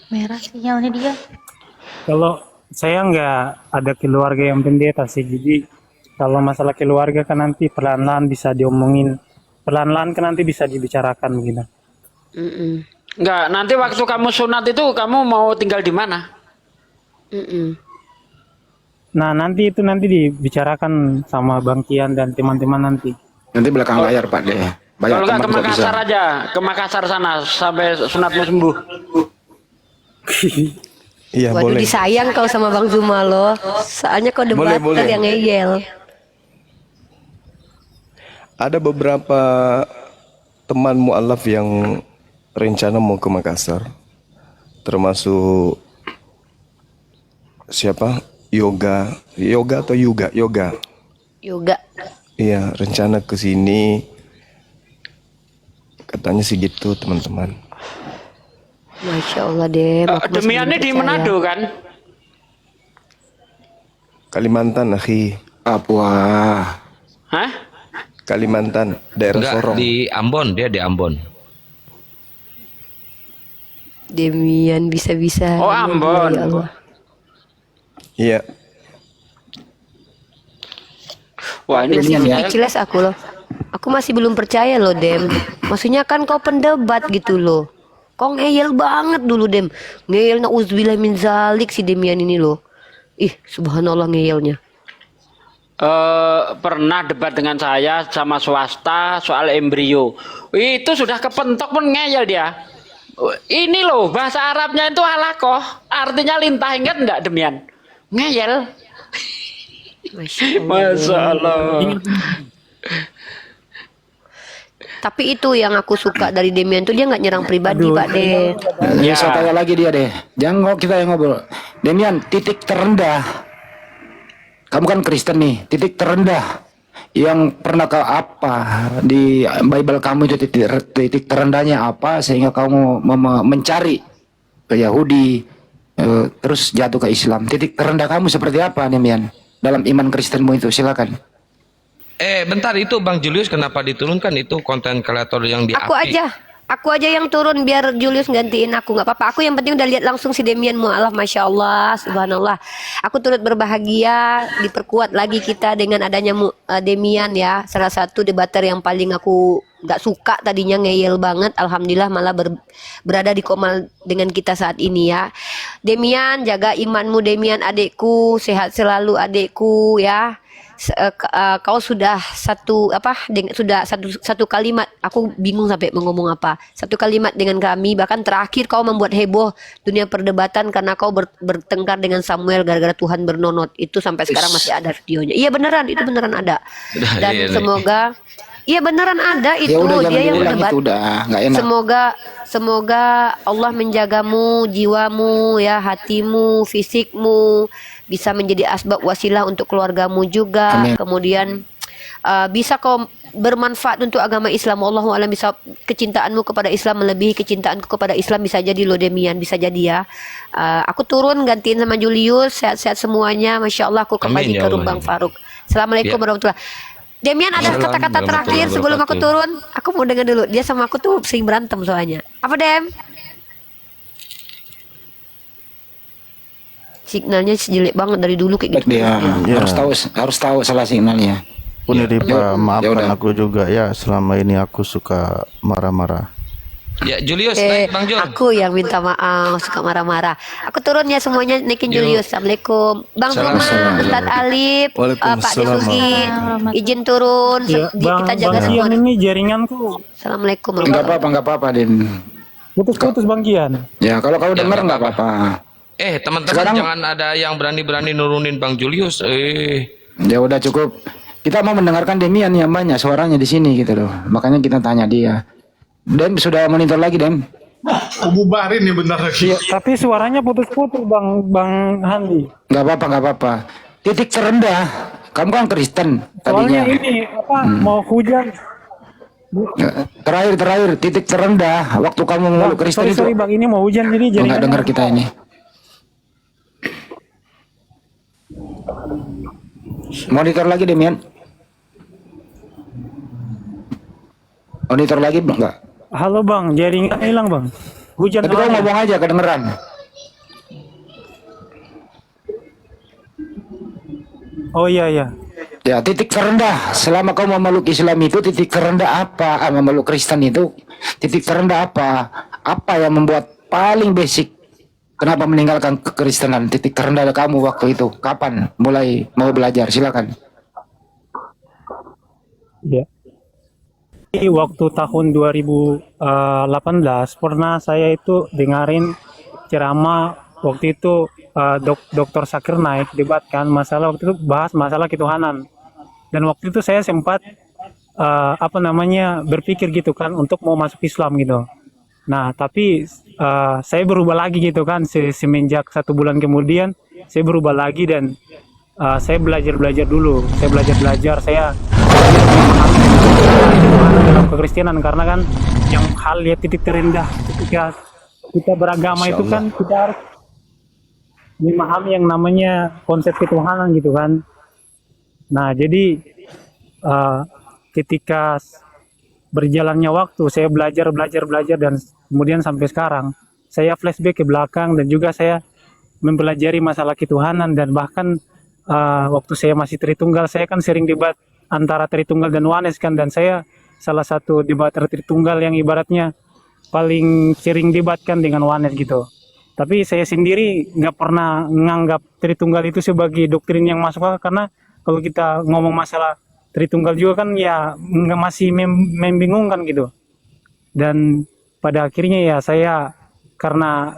Merah sinyalnya dia. Kalau saya nggak ada keluarga yang pendeta sih, jadi kalau masalah keluarga kan nanti pelan-pelan bisa diomongin, pelan-pelan kan nanti bisa dibicarakan gitu. Mm-mm. Enggak, nanti waktu kamu sunat itu kamu mau tinggal di mana? Mm-mm. Nah nanti itu nanti dibicarakan sama Bang Kian dan teman-teman nanti. Nanti belakang layar Pak deh. Banyak Kalau enggak teman ke kok bisa. Makassar aja, ke Makassar sana sampai sunatmu sembuh. Iya Waduh, boleh. disayang kau sama Bang Zuma loh. Soalnya kau debater boleh. yang ngeyel. Ada beberapa teman mualaf yang rencana mau ke Makassar, termasuk siapa? Yoga atau Yoga? Yoga. Iya, rencana ke sini. Katanya sih gitu, teman-teman. Masya Allah deh. Demiannya di Manado kan? Kalimantan, akhi. Papua. Hah? Kalimantan, daerah Enggak, Sorong. di Ambon, dia di Ambon. Demian bisa-bisa. Oh, Ambon. Ya Allah. Iya. Wah, ini Masih saya speechless aku loh. Aku masih belum percaya loh, Dem. Maksudnya kan kau pendebat gitu loh. Kau ngeyel banget dulu, Dem. Ngeyel na'udzubillah min zalik si Demian ini loh. Ih, subhanallah ngeyelnya. pernah debat dengan saya sama swasta soal embrio. Itu sudah kepentok pun ngeyel dia. Ini loh bahasa Arabnya itu alakoh, artinya lintah, ingat enggak Demian? Ngeyel. Masya Allah. Tapi itu yang aku suka dari Demian tuh, dia nggak nyerang pribadi, Pak De. Ya, saya tanya lagi dia deh. Jangan kita yang ngobrol. Demian, titik terendah. Kamu kan Kristen nih. Titik terendah yang pernah kau apa di Bible kamu itu, titik terendahnya apa sehingga kamu mencari ke Yahudi terus jatuh ke Islam. Titik terendah kamu seperti apa, Demian? Dalam iman Kristenmu itu, silakan. Bentar, itu Bang Julius kenapa diturunkan? Itu konten kreator yang di Aku aja yang turun biar Julius gantiin aku, nggak apa-apa. Aku yang penting udah lihat langsung si Demian mualaf, masya Allah, subhanallah. Aku turut berbahagia, diperkuat lagi kita dengan adanya Demian ya. Salah satu debater yang paling aku nggak suka tadinya, ngeyel banget. Alhamdulillah malah berada di komal dengan kita saat ini ya. Demian, jaga imanmu Demian, adekku, sehat selalu adekku ya. Kau sudah satu kalimat, aku bingung sampai mau ngomong apa, satu kalimat dengan kami, bahkan terakhir kau membuat heboh dunia perdebatan karena kau bertengkar dengan Samuel gara-gara Tuhan bernonot. Itu sampai sekarang masih ada videonya. Iya beneran, itu beneran ada. Dan semoga iya beneran ada itu, Ya udah, jangan dia yang diulang berdebat. itu, udah nggak enak. Semoga Allah menjagamu, jiwamu ya, hatimu, fisikmu, bisa menjadi asbab wasilah untuk keluargamu juga. Amin. Kemudian bisa kau bermanfaat untuk agama Islam. Allahu a'lam, bisa kecintaanmu kepada Islam melebihi kecintaanku kepada Islam, bisa jadi lo Demian, bisa jadi ya. Aku turun gantiin sama Julius, sehat-sehat semuanya, masya Allah. Aku kembali Amin, ya ke Allah. Bang Faruk. Assalamualaikum warahmatullahi. Demian, ada Assalamualaikum kata-kata terakhir sebelum aku turun. Aku mau dengar dulu. Dia sama aku tuh sering berantem soalnya. Apa, Dem? Signalnya jelek banget dari dulu kayak gitu. Dia Ya. harus tahu salah signalnya. Pak, maafkan udah. aku juga ya, selama ini aku suka marah-marah. Ya, Julius, naik Bang Jul. Aku yang minta maaf, suka marah-marah. Aku turun ya semuanya, naikin Julius. Assalamualaikum. Bang Roma, Ustadz Alif, Pak Waalaikumsalam. Disugi, izin turun. Ya, Kita jaga Bang semua. Kian ini jaringanku Assalamualaikum Enggak warahmatullahi apa-apa, Din. putus-putus Bang Kian. Ya, kalau kau dengar nggak nggak apa-apa. Teman-teman, Sekarang- jangan ada yang berani-berani nurunin Bang Julius. Ya udah cukup. Kita mau mendengarkan Demian yang banyak suaranya di sini gitu loh. Makanya kita tanya dia. Dem sudah monitor lagi, Dem? Aku bubarin nih bentar lagi. Ya, tapi suaranya putus-putus Bang Handi. Nggak apa-apa. Titik terendah. Kamu kan Kristen Soalnya tadinya. ini mau hujan. Terakhir titik terendah waktu kamu memeluk Kristen itu. Sorry Bang, ini mau hujan jadi Nggak jaringannya. dengar kita ini. Monitor lagi, Demian. Monitor lagi enggak? Halo Bang, jaringan hilang Bang. Hujan Tapi kau soalnya. ngomong aja kedengeran. Oh iya iya. Ya, titik terendah selama kau memeluk Islam itu, titik terendah apa? Memeluk Kristen itu titik terendah apa? Apa yang membuat paling basic kenapa meninggalkan kekristenan? Titik terendah kamu waktu itu kapan mulai mau belajar? Silakan. Ya. Waktu tahun 2018 pernah saya itu dengerin ceramah waktu itu Dr. Zakir Naik debatkan masalah waktu itu bahas masalah ketuhanan. Dan waktu itu saya sempat berpikir gitu kan untuk mau masuk Islam gitu. Nah, tapi saya berubah lagi gitu kan semenjak 1 bulan kemudian saya berubah lagi dan saya belajar dulu. Saya belajar, saya dalam kekristenan karena kan yang hal ya titik terendah ketika kita beragama itu kan kita harus memahami yang namanya konsep ketuhanan gitu kan. Nah, jadi ketika berjalannya waktu saya belajar dan kemudian sampai sekarang saya flashback ke belakang dan juga saya mempelajari masalah ketuhanan dan bahkan waktu saya masih Tritunggal saya kan sering debat antara Tritunggal dan Oneness kan, dan saya salah satu debater Tritunggal yang ibaratnya paling sering debatkan dengan Oneness gitu. Tapi saya sendiri nggak pernah menganggap Tritunggal itu sebagai doktrin yang masuk akal karena kalau kita ngomong masalah Tritunggal juga kan ya masih membingungkan gitu. Dan pada akhirnya ya saya karena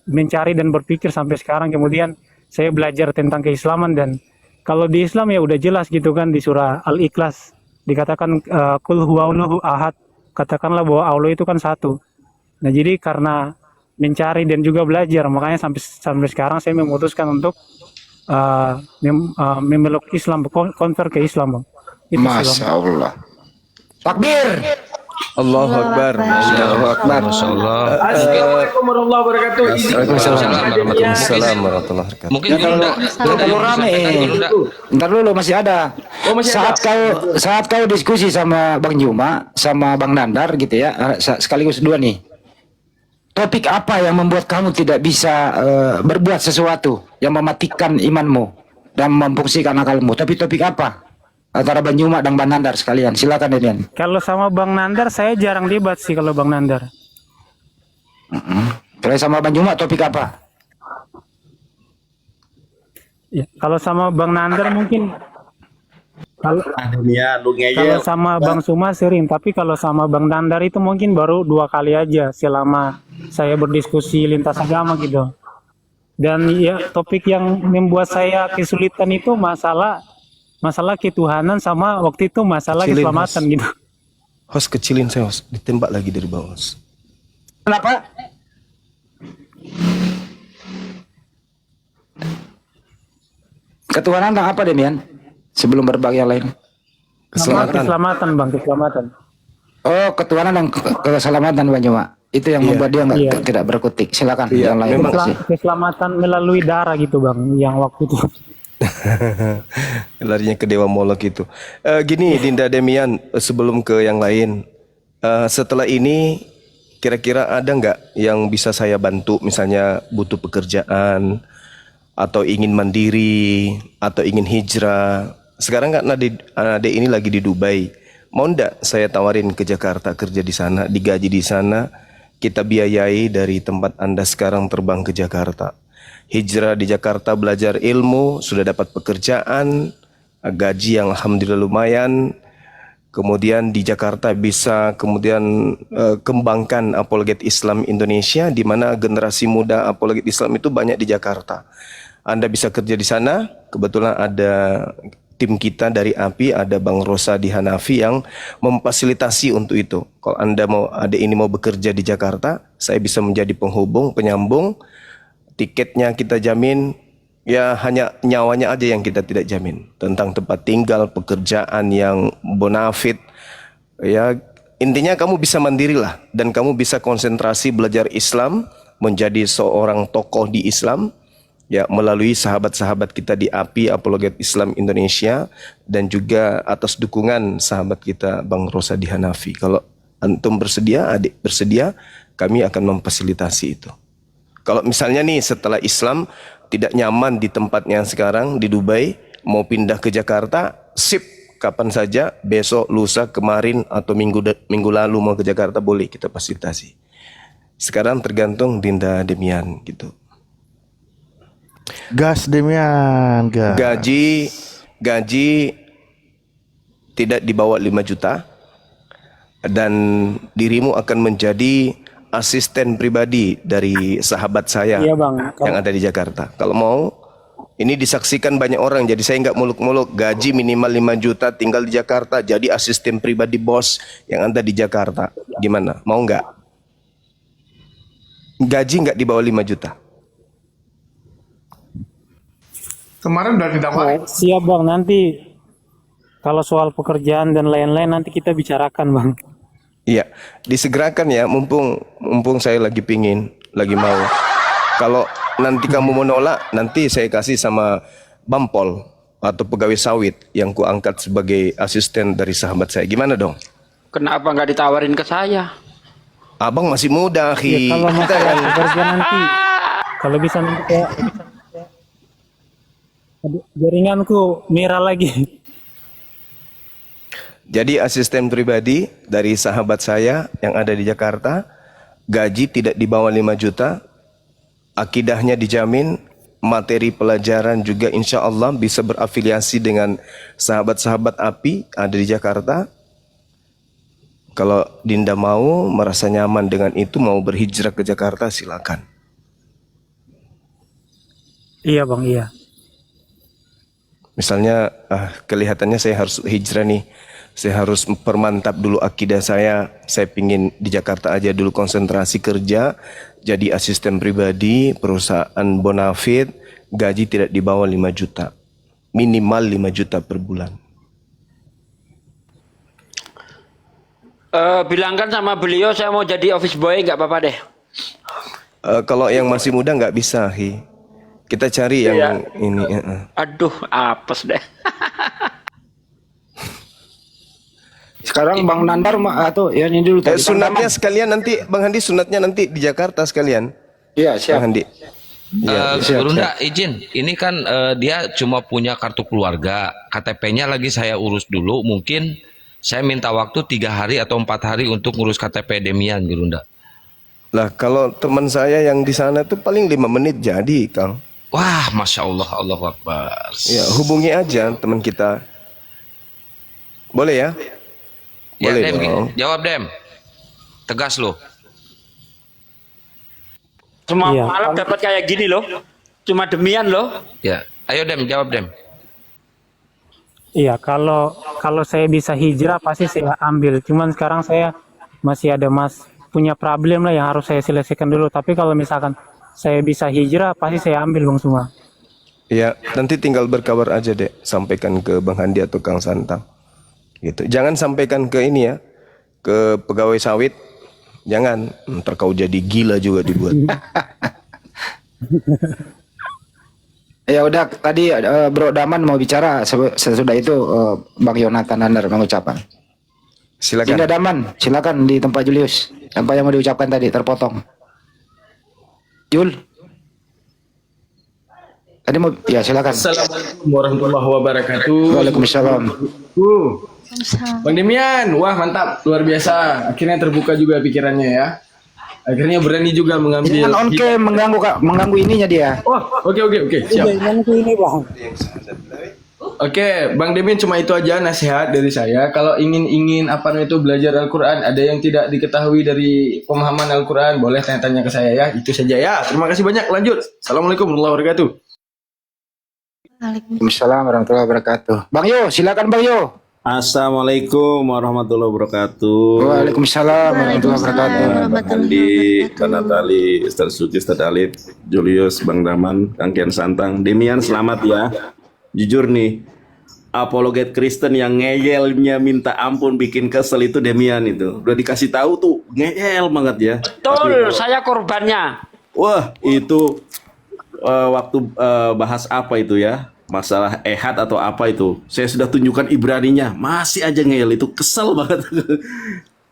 mencari dan berpikir sampai sekarang kemudian saya belajar tentang keislaman dan kalau di Islam ya udah jelas gitu kan di surah Al-Ikhlas dikatakan Qul huwallahu ahad, katakanlah bahwa Allah itu kan satu. Nah, jadi karena mencari dan juga belajar makanya sampai sekarang saya memutuskan untuk memeluk Islam, convert ke Islam. Itu Masya Allah. Takbir. Allahu Akbar. Allahu Akbar. Assalamualaikum warahmatullahi wabarakatuh. Waalaikumsalam warahmatullahi wabarakatuh. Mungkin Ya, kalau rame, ntar dulu masih ada. Saat kau diskusi sama Bang Juma, sama Bang Nandar gitu ya, sekaligus dua nih. Topik apa yang membuat kamu tidak bisa berbuat sesuatu yang mematikan imanmu dan memfungsikan akalmu? Tapi topik apa? Antara Bang Juma dan Bang Nandar sekalian. Silakan Demian. Kalau sama Bang Nandar saya jarang debat sih kalau Bang Nandar. Kalau sama Bang Juma topik apa? Ya, kalau sama Bang Nandar mungkin kalau sama Bang Suma sering, tapi kalau sama Bang Nandar itu mungkin baru 2 kali aja selama saya berdiskusi lintas agama gitu. Dan ya topik yang membuat saya kesulitan itu masalah ketuhanan sama waktu itu masalah Kecilin, keselamatan Mas. gitu. Host kecilin saya, host. Ditembak lagi dari bawah, host. Kenapa? Ketuhanan tentang apa Demian? Sebelum berbagi yang lain. Keselamatan Bang, keselamatan. Oh, ketuhanan dan keselamatan Bang Juma. Itu yang membuat dia tidak berkutik. Silakan yang lain. Keselamatan melalui darah gitu Bang, yang waktu itu. Larinya ke Dewa Molok itu. Gini Dinda Demian, sebelum ke yang lain, setelah ini kira-kira ada nggak yang bisa saya bantu, misalnya butuh pekerjaan atau ingin mandiri atau ingin hijrah. Sekarang kan Ade ini lagi di Dubai, mau ndak saya tawarin ke Jakarta kerja di sana, digaji di sana, kita biayai dari tempat Anda sekarang terbang ke Jakarta. Hijrah di Jakarta, belajar ilmu, sudah dapat pekerjaan, gaji yang alhamdulillah lumayan. Kemudian di Jakarta bisa kemudian kembangkan apologet Islam Indonesia, di mana generasi muda apologet Islam itu banyak di Jakarta. Anda bisa kerja di sana, kebetulan ada tim kita dari API, ada Bang Rosa di Hanafi yang memfasilitasi untuk itu. Kalau Anda mau bekerja di Jakarta, saya bisa menjadi penghubung, penyambung. Tiketnya kita jamin, ya hanya nyawanya aja yang kita tidak jamin. Tentang tempat tinggal, pekerjaan yang bonafit, ya intinya kamu bisa mandiri lah, dan kamu bisa konsentrasi belajar Islam, menjadi seorang tokoh di Islam, ya melalui sahabat-sahabat kita di API Apologet Islam Indonesia, dan juga atas dukungan sahabat kita Bang Rosa di Hanafi. Kalau antum bersedia, adik bersedia, kami akan memfasilitasi itu. Kalau misalnya nih setelah Islam tidak nyaman di tempatnya sekarang di Dubai, mau pindah ke Jakarta, sip, kapan saja, besok, lusa, kemarin, atau minggu lalu mau ke Jakarta, boleh kita fasilitasi. Sekarang tergantung Dinda Demian gitu. Gas Demian, gas. Gaji tidak di bawah 5 juta dan dirimu akan menjadi asisten pribadi dari sahabat saya Iya bang. yang ada di Jakarta. Kalau mau, ini disaksikan banyak orang, jadi saya nggak muluk-muluk. Gaji minimal 5 juta, tinggal di Jakarta, jadi asisten pribadi bos yang ada di Jakarta. Gimana? Mau nggak? Gaji nggak di bawah 5 juta. Kemarin udah didakwain. Siap bang, nanti kalau soal pekerjaan dan lain-lain nanti kita bicarakan bang. Iya, disegerakan ya, mumpung saya lagi pingin, lagi mau. Kalau nanti kamu mau nolak, nanti saya kasih sama Bampol atau pegawai sawit yang ku angkat sebagai asisten dari sahabat saya. Gimana dong? Kenapa nggak ditawarin ke saya? Abang masih muda, Ya, akhi. kalau Kita masalah kan pekerjaan nanti, kalau bisa nanti kayak aduh, jaringanku merah lagi. jadi asisten pribadi dari sahabat saya yang ada di Jakarta, gaji tidak di bawah 5 juta, akidahnya dijamin, materi pelajaran juga insya Allah bisa berafiliasi dengan sahabat-sahabat API ada di Jakarta. Kalau Dinda mau, merasa nyaman dengan itu, mau berhijrah ke Jakarta, silakan. Iya bang, iya. Misalnya, kelihatannya saya harus hijrah nih. Saya harus permantap dulu akidah saya. Saya pingin di Jakarta aja dulu konsentrasi kerja. Jadi asisten pribadi, perusahaan bonafit, gaji tidak di bawah 5 juta. Minimal 5 juta per bulan. Bilangkan sama beliau saya mau jadi office boy, nggak apa-apa deh. Kalau yang masih muda nggak bisa, Hi. Kita cari yang ini. Aduh, apes deh. Sekarang Bang Nandar atau ya ini dulu tadi. Sunatnya sekalian nanti, Bang Handi, sunatnya nanti di Jakarta sekalian. Iya, siap. Bang Handi. Gurunda izin, ini kan dia cuma punya kartu keluarga, KTP-nya lagi saya urus dulu. Mungkin saya minta waktu 3 hari atau 4 hari untuk ngurus KTP Demian, Gurunda. Lah kalau teman saya yang di sana tuh paling 5 menit jadi, Kang. Wah, masya Allah, Allahu Akbar. Ya, hubungi aja teman kita. Boleh ya? Ya, Boleh Dem, dong. jawab Dem. Tegas lo. Semua Iya. malam dapat kayak gini loh. Cuma Demian loh. Ya, ayo Dem, jawab Dem. Iya, kalau saya bisa hijrah pasti saya ambil. Cuman sekarang saya masih ada punya problem lah yang harus saya selesaikan dulu. Tapi kalau misalkan saya bisa hijrah pasti saya ambil bang semua. Ya, nanti tinggal berkabar aja deh, sampaikan ke Bang Handi atau Kang Santang. Gitu. Jangan sampaikan ke ini ya, ke pegawai sawit. Jangan, ntar kau jadi gila juga dibuat. Ya udah, tadi Bro Daman mau bicara, sesudah itu Bang Yonatan Nandar mengucapkan. Silakan. Dinda Daman, silakan di tempat Julius. Apa yang mau diucapkan tadi terpotong. Jul. Tadi mau, ya silakan. Assalamualaikum warahmatullahi wabarakatuh. Waalaikumsalam. Bang Demian, wah mantap, luar biasa. Akhirnya terbuka juga pikirannya ya. Akhirnya berani juga mengambil. Jangan on cam mengganggu Kak, mengganggu ininya dia. Oh, oke, siap. Jaringanku ini bang. Oke, Bang Demian, cuma itu aja nasihat dari saya. Kalau ingin apa namanya itu belajar Al-Quran, ada yang tidak diketahui dari pemahaman Al-Quran, boleh tanya-tanya ke saya ya. Itu saja ya. Terima kasih banyak. Lanjut. Assalamualaikum warahmatullahi wabarakatuh. Waalaikumsalam warahmatullahi wabarakatuh. Bang Yo, silakan Bang Yo. Assalamualaikum warahmatullahi wabarakatuh. Waalaikumsalam warahmatullahi wabarakatuh. Bang Andi, Kak Natali, Ustaz Suci, Ustaz Alif, Julius, Bang Daman, Kang Kian Santang, Demian, selamat ya. Jujur nih, apologet Kristen yang ngeyelnya minta ampun bikin kesel itu Demian itu. Udah dikasih tahu tuh ngeyel banget ya. Betul, saya korbannya. Wah, itu waktu bahas apa itu ya? Masalah ehad atau apa itu, saya sudah tunjukkan Ibraninya, masih aja ngeyel, itu kesel banget.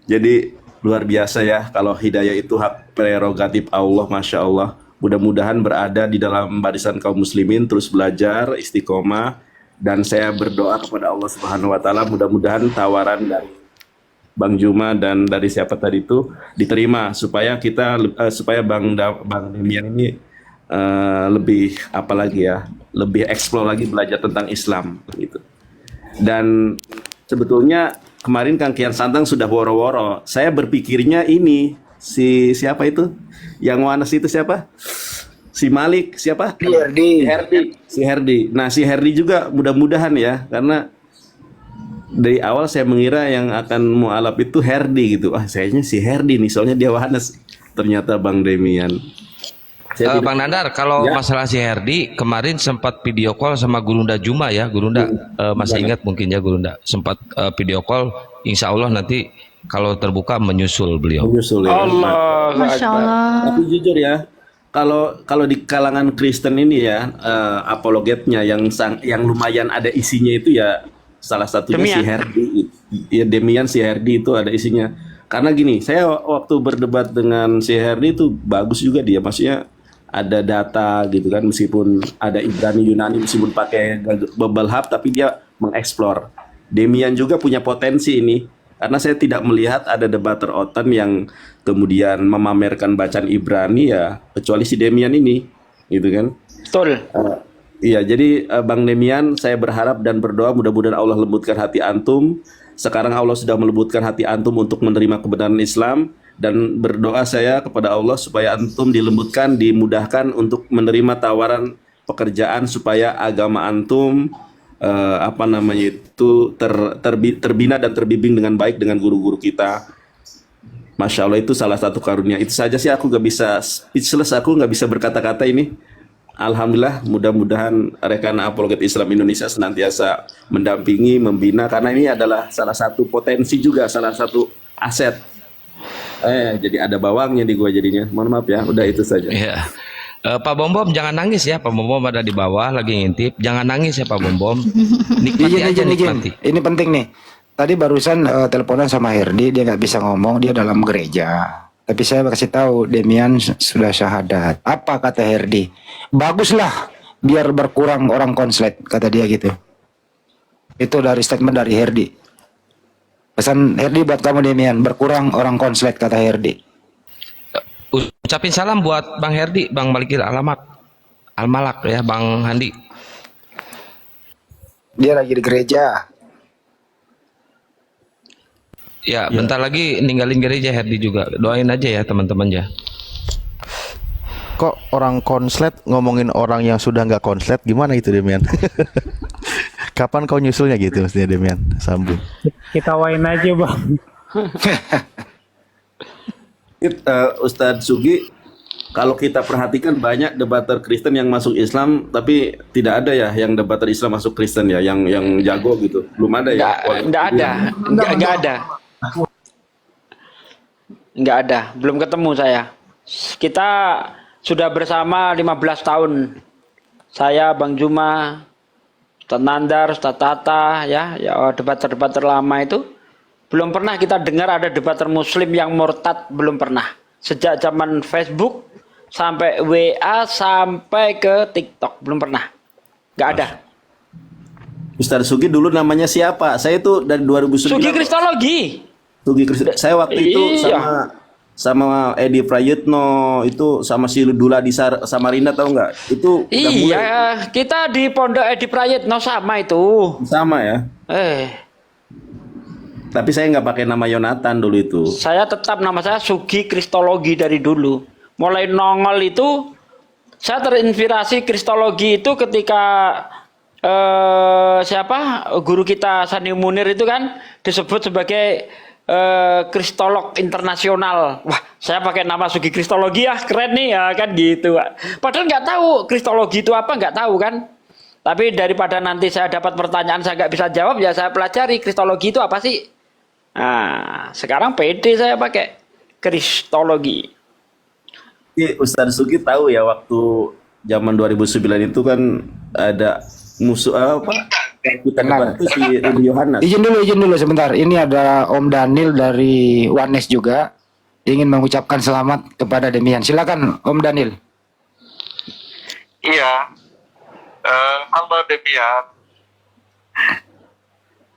Jadi luar biasa ya, kalau hidayah itu hak prerogatif Allah, Masya Allah. Mudah-mudahan berada di dalam barisan kaum muslimin, terus belajar, istiqomah, Dan saya berdoa kepada Allah Subhanahu wa taala mudah-mudahan tawaran dari Bang Juma dan dari siapa tadi itu diterima supaya supaya Bang Demian ini lebih apa lagi ya, lebih explore lagi belajar tentang Islam gitu. Dan sebetulnya kemarin Kang Kian Santang sudah woro-woro. Saya berpikirnya ini siapa itu? Yang Wanes itu siapa? Si Malik siapa? Si Herdi. Nah, si Herdi juga mudah-mudahan ya, karena dari awal saya mengira yang akan mualaf itu Herdi gitu. Sayanya si Herdi nih, soalnya dia Wanes. Ternyata Bang Demian. Bang Nandar, kalau masalah si Herdi kemarin sempat video call sama Gurunda Juma ya, Gurunda masih ingat mungkin ya Gurunda sempat video call. Insya Allah nanti kalau terbuka menyusul beliau. Menyusul ya. Allah. Masya Allah. Tapi jujur ya, kalau di kalangan Kristen ini ya, apologetnya yang lumayan ada isinya itu ya salah satunya si Herdi. Ya Demian, si Herdi itu ada isinya. Karena gini, saya waktu berdebat dengan si Herdi itu bagus juga dia, maksudnya ada data gitu kan, meskipun ada Ibrani Yunani, meskipun pakai bubble hub, tapi dia mengeksplor. Demian juga punya potensi ini, karena saya tidak melihat ada debater OTAN yang kemudian memamerkan bacaan Ibrani ya, kecuali si Demian ini, gitu kan. Betul. Iya, jadi Bang Demian, saya berharap dan berdoa mudah-mudahan Allah lembutkan hati antum. Sekarang Allah sudah melembutkan hati antum untuk menerima kebenaran Islam, dan berdoa saya kepada Allah supaya antum dilembutkan, dimudahkan untuk menerima tawaran pekerjaan supaya agama antum terbina dan terbimbing dengan baik dengan guru-guru kita. Masya Allah, itu salah satu karunia. Itu saja sih, aku gak bisa speechless, aku gak bisa berkata-kata ini. Alhamdulillah, mudah-mudahan rekan Apologet Islam Indonesia senantiasa mendampingi, membina, karena ini adalah salah satu potensi juga, salah satu aset. Jadi ada bawangnya di gua jadinya. Mohon maaf ya, udah itu saja. Ya. Pak Bom jangan nangis ya, Pak Bom ada di bawah lagi ngintip. Jangan nangis ya Pak Bom. Nikmati aja, nikmati. Ini penting nih. Tadi barusan teleponan sama Herdi, dia nggak bisa ngomong, dia dalam gereja. Tapi saya kasih tahu Demian sudah syahadat. Apa kata Herdi? Baguslah biar berkurang orang konslet, kata dia gitu. Itu dari statement dari Herdi. Pesan Herdi buat kamu Demian, berkurang orang konslet, kata Herdi. Ucapin salam buat Bang Herdi, Bang Malikil Almalak ya, Bang Handi. Dia lagi di gereja. Ya, bentar lagi ninggalin gereja Herdi juga. Doain aja ya teman-teman ya. Kok orang konslet ngomongin orang yang sudah nggak konslet, gimana itu Demian? Kapan kau nyusulnya gitu maksudnya Demian? Sambung. Kita wain aja Bang. Ustadz Sugi, kalau kita perhatikan banyak debater Kristen yang masuk Islam, tapi tidak ada ya yang debater Islam masuk Kristen ya, yang jago gitu. Belum ada ya? Nggak ada. Belum ketemu saya. Kita sudah bersama 15 tahun. Saya, Bang Juma, Ustaz Nandar, Ustaz Tata, ya debater-debater lama itu. Belum pernah kita dengar ada debater Muslim yang murtad, belum pernah. Sejak zaman Facebook sampai WA sampai ke TikTok, belum pernah. Nggak ada. Ustadz Sugi dulu namanya siapa? Saya itu dari 2009. Sugi Kristologi. Saya waktu itu sama Edi Prayitno, itu sama si Dula di Samarinda, tahu nggak? Itu iya, kita di Pondok Edi Prayitno sama itu. Sama ya. Tapi saya nggak pakai nama Yonatan dulu itu. Saya tetap nama saya Sugi Kristologi dari dulu. Mulai nongol itu saya terinspirasi Kristologi itu ketika guru kita Sani Munir itu kan disebut sebagai kristolog internasional. Wah, saya pakai nama Sugi Kristologi ya, keren nih ya kan gitu. Padahal nggak tahu kristologi itu apa, nggak tahu kan. Tapi daripada nanti saya dapat pertanyaan saya nggak bisa jawab, ya saya pelajari kristologi itu apa sih. Nah, sekarang pede saya pakai kristologi. Ustadz Sugi tahu ya, waktu zaman 2009 itu kan ada musuh kita itu si Rudy Yohanes. Izin dulu sebentar. Ini ada Om Daniel dari Wanes juga ingin mengucapkan selamat kepada Demian. Silakan Om Daniel. Iya, halo Demian.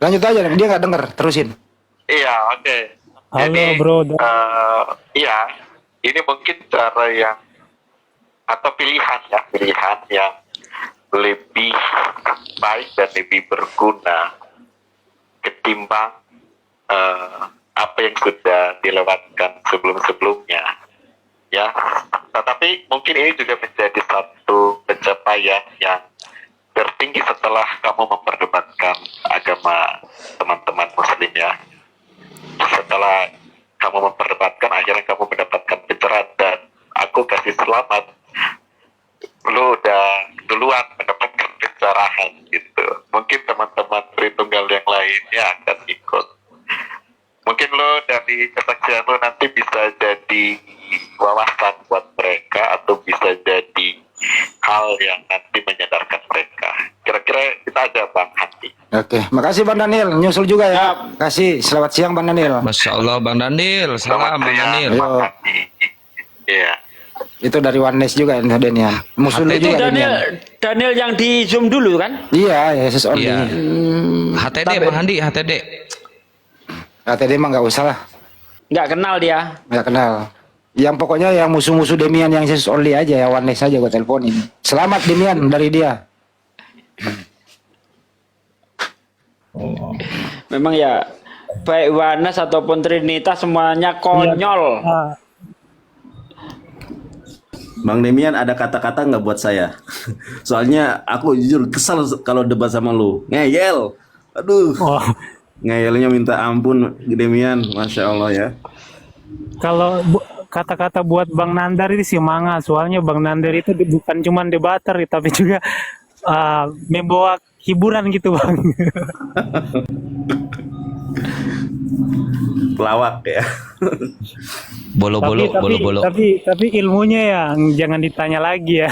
Lanjut aja, dia nggak denger, terusin. Iya, oke. Halo bro. Iya, ini mungkin cara yang atau pilihan yang lebih baik dan lebih berguna ketimbang apa yang sudah dilewatkan sebelum-sebelumnya. Ya, tetapi mungkin ini juga menjadi satu pencapaian yang tertinggi setelah kamu memperdebatkan agama teman-teman muslim ya. Setelah kamu memperdebatkan, akhirnya kamu mendapatkan pencerahan dan aku kasih selamat. Lu udah duluan mendapatkan pencerahan gitu. Mungkin teman-teman Tritunggal yang lainnya akan ikut. Mungkin lo dari kesaksian lo nanti bisa jadi wawasan buat mereka atau bisa jadi hal yang nanti menyadarkan mereka. Kira-kira kita aja Bang Handi. Oke, makasih Bang Daniel, nyusul juga ya. Kasih selamat siang Bang Daniel. Masya Allah Bang Daniel, salam Bang Daniel. Ayo, Iya. itu dari Oneness juga ya Daniel. Musuh lu Itu juga Daniel yang di Zoom dulu kan? Iya, Yesus only. Iya. HTD Bang Handi, HTD. KTD mah nggak usah lah, Nggak kenal dia. nggak kenal. Yang pokoknya yang musuh-musuh Demian yang Yesus only aja ya, Oneness aja gue teleponin. Selamat Demian dari dia. Memang ya baik Wanes ataupun Trinitas semuanya konyol. Bang Demian ada kata-kata nggak buat saya? Soalnya aku jujur kesal kalau debat sama lu. Ngeyel. Aduh. Ngeyelnya minta ampun Demian. Masya Allah ya. Kalau kata-kata buat Bang Nandar itu semangat, soalnya Bang Nandar itu bukan cuma debater tapi juga membawa hiburan gitu Bang. Pelawak ya. Bolo-bolo, bolo-bolo. Tapi ilmunya yang jangan ditanya lagi ya.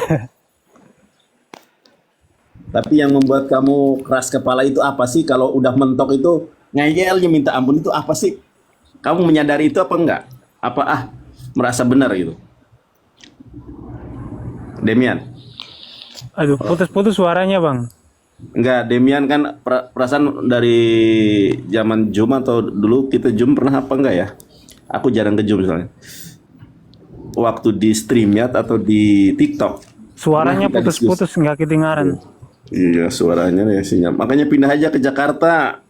Tapi yang membuat kamu keras kepala itu apa sih? Kalau udah mentok itu ngeyelnya minta ampun itu apa sih? Kamu menyadari itu apa enggak? Apa merasa benar gitu? Demian. Aduh, putus-putus suaranya Bang. Enggak, Demian kan perasaan dari zaman Zoom atau dulu kita Zoom pernah apa enggak ya? Aku jarang ke Zoom soalnya. Waktu di StreamYard atau di TikTok. Suaranya putus-putus nggak kedengaran. Iya, suaranya ya sinyal. Makanya pindah aja ke Jakarta.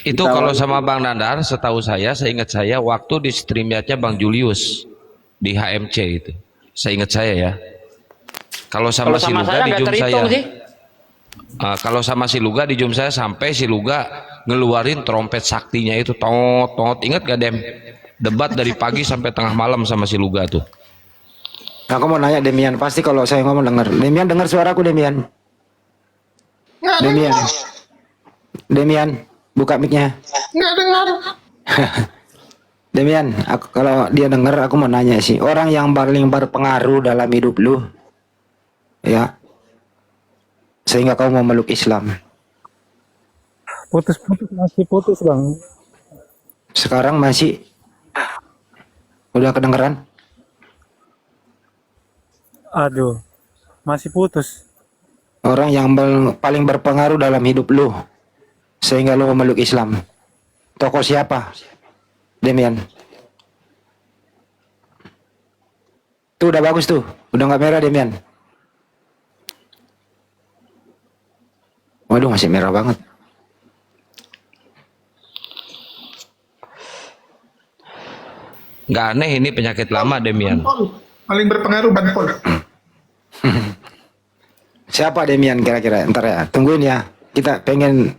Itu kalau sama Bang Nandar, setahu saya ingat saya waktu di StreamYard-nya Bang Julius di HMC itu. Saya ingat saya ya. Kalau sama si Luga di Zoom saya. Kalau sama si Luga di Zoom saya sampai si Luga ngeluarin trompet saktinya itu tot. Ingat gak Dem? Debat dari pagi sampai tengah malam sama si Luga tuh. Aku mau nanya Demian, pasti kalau saya ngomong denger. Demian dengar suaraku Demian. Demian, buka mic-nya. Nggak dengar. Demian, kalau dia denger aku mau nanya sih, orang yang paling berpengaruh dalam hidup lu, ya, sehingga kau mau meluk Islam. Putus-putus, masih putus Bang. Sekarang masih, udah kedengeran? Aduh, masih putus. Orang yang paling berpengaruh dalam hidup lu, sehingga lu memeluk Islam. Tokoh siapa? Demian. Tuh udah bagus tuh, udah nggak merah Demian. Waduh, masih merah banget. Nggak aneh ini penyakit lama Demian. Paling berpengaruh Banpol. Siapa Demian kira-kira? Ntar ya, tungguin ya. Kita pengen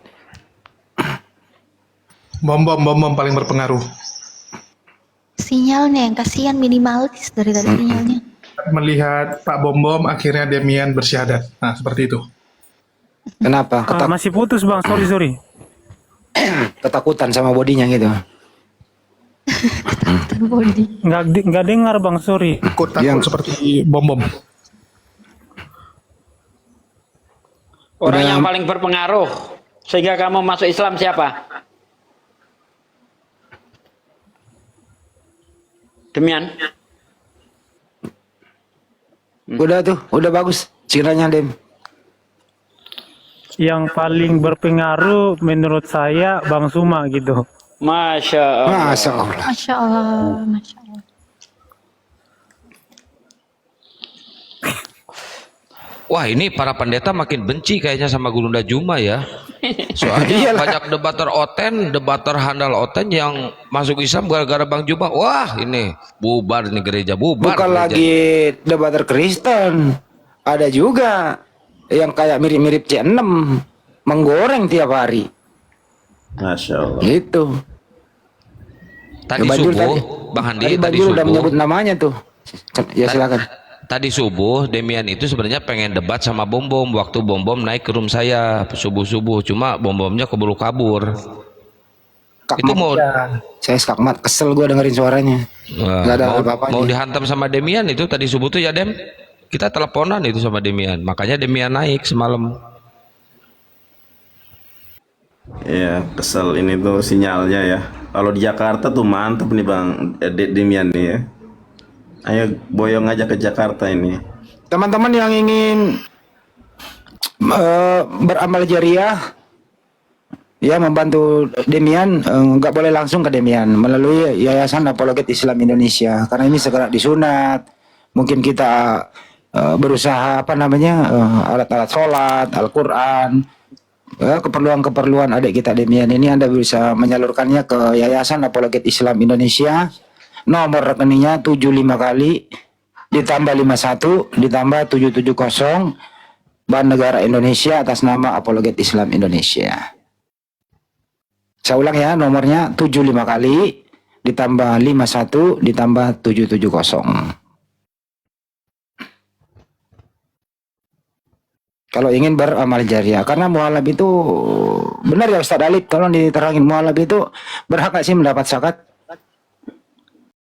Bom paling berpengaruh. Sinyalnya yang kasihan minimalis dari tadi sinyalnya. Melihat Pak Bom akhirnya Demian bersyahadat. Nah, seperti itu. kenapa? Masih putus Bang, sorry. Ketakutan sama bodinya gitu. Nggak dengar Bang, sorry. Takut seperti Bom. Orang yang paling berpengaruh sehingga kamu masuk Islam siapa? Demian. Udah tuh, udah bagus. Ciranya Dem. yang paling berpengaruh menurut saya Bang Suma gitu. Masya Allah. Masya Allah. Masya Allah, Masya Allah. Wah, ini para pendeta makin benci kayaknya sama Gurunda Juma ya. Soalnya banyak debater Oten, debater handal Oten yang masuk Islam gara-gara Bang Juma. Wah, ini bubar nih gereja, bubar. Bukan gereja. lagi debater Kristen, ada juga yang kayak mirip-mirip C6 menggoreng tiap hari. Masya Allah. Gitu. Tadi Bajul subuh, tadi. Bang Handi, Tadi tadi Bajul udah subuh. menyebut namanya tuh. Ya silakan. Tadi subuh Demian itu sebenarnya pengen debat sama Bom Bom waktu Bom Bom naik ke room saya subuh-subuh, cuma Bom Bomnya keburu kabur. Itu mau Saya skakmat, kesel gue dengerin suaranya. Nggak ada apa-apanya. mau dihantam sama Demian itu tadi subuh tuh ya Dem. Kita teleponan itu sama Demian, makanya Demian naik semalam. Iya, kesel ini tuh sinyalnya ya. Kalau di Jakarta tuh mantep nih Bang Demian nih ya. Ayo boyong aja ke Jakarta ini. Teman-teman yang ingin beramal jariah, ya membantu Demian, nggak boleh langsung ke Demian, melalui Yayasan Apologet Islam Indonesia, karena ini segera disunat. Mungkin kita berusaha alat-alat sholat, Al-Quran, keperluan-keperluan adik kita Demian ini Anda bisa menyalurkannya ke Yayasan Apologet Islam Indonesia. Nomor rekeningnya 75 kali ditambah 51 ditambah 770 Bank Negara Indonesia atas nama Apologet Islam Indonesia. Saya ulang ya, nomornya 75 kali ditambah 51 ditambah 770. Kalau ingin beramal jariah, karena mualaf itu benar ya Ustaz Alif, tolong diterangin, mualaf itu berhak nggak sih mendapat zakat?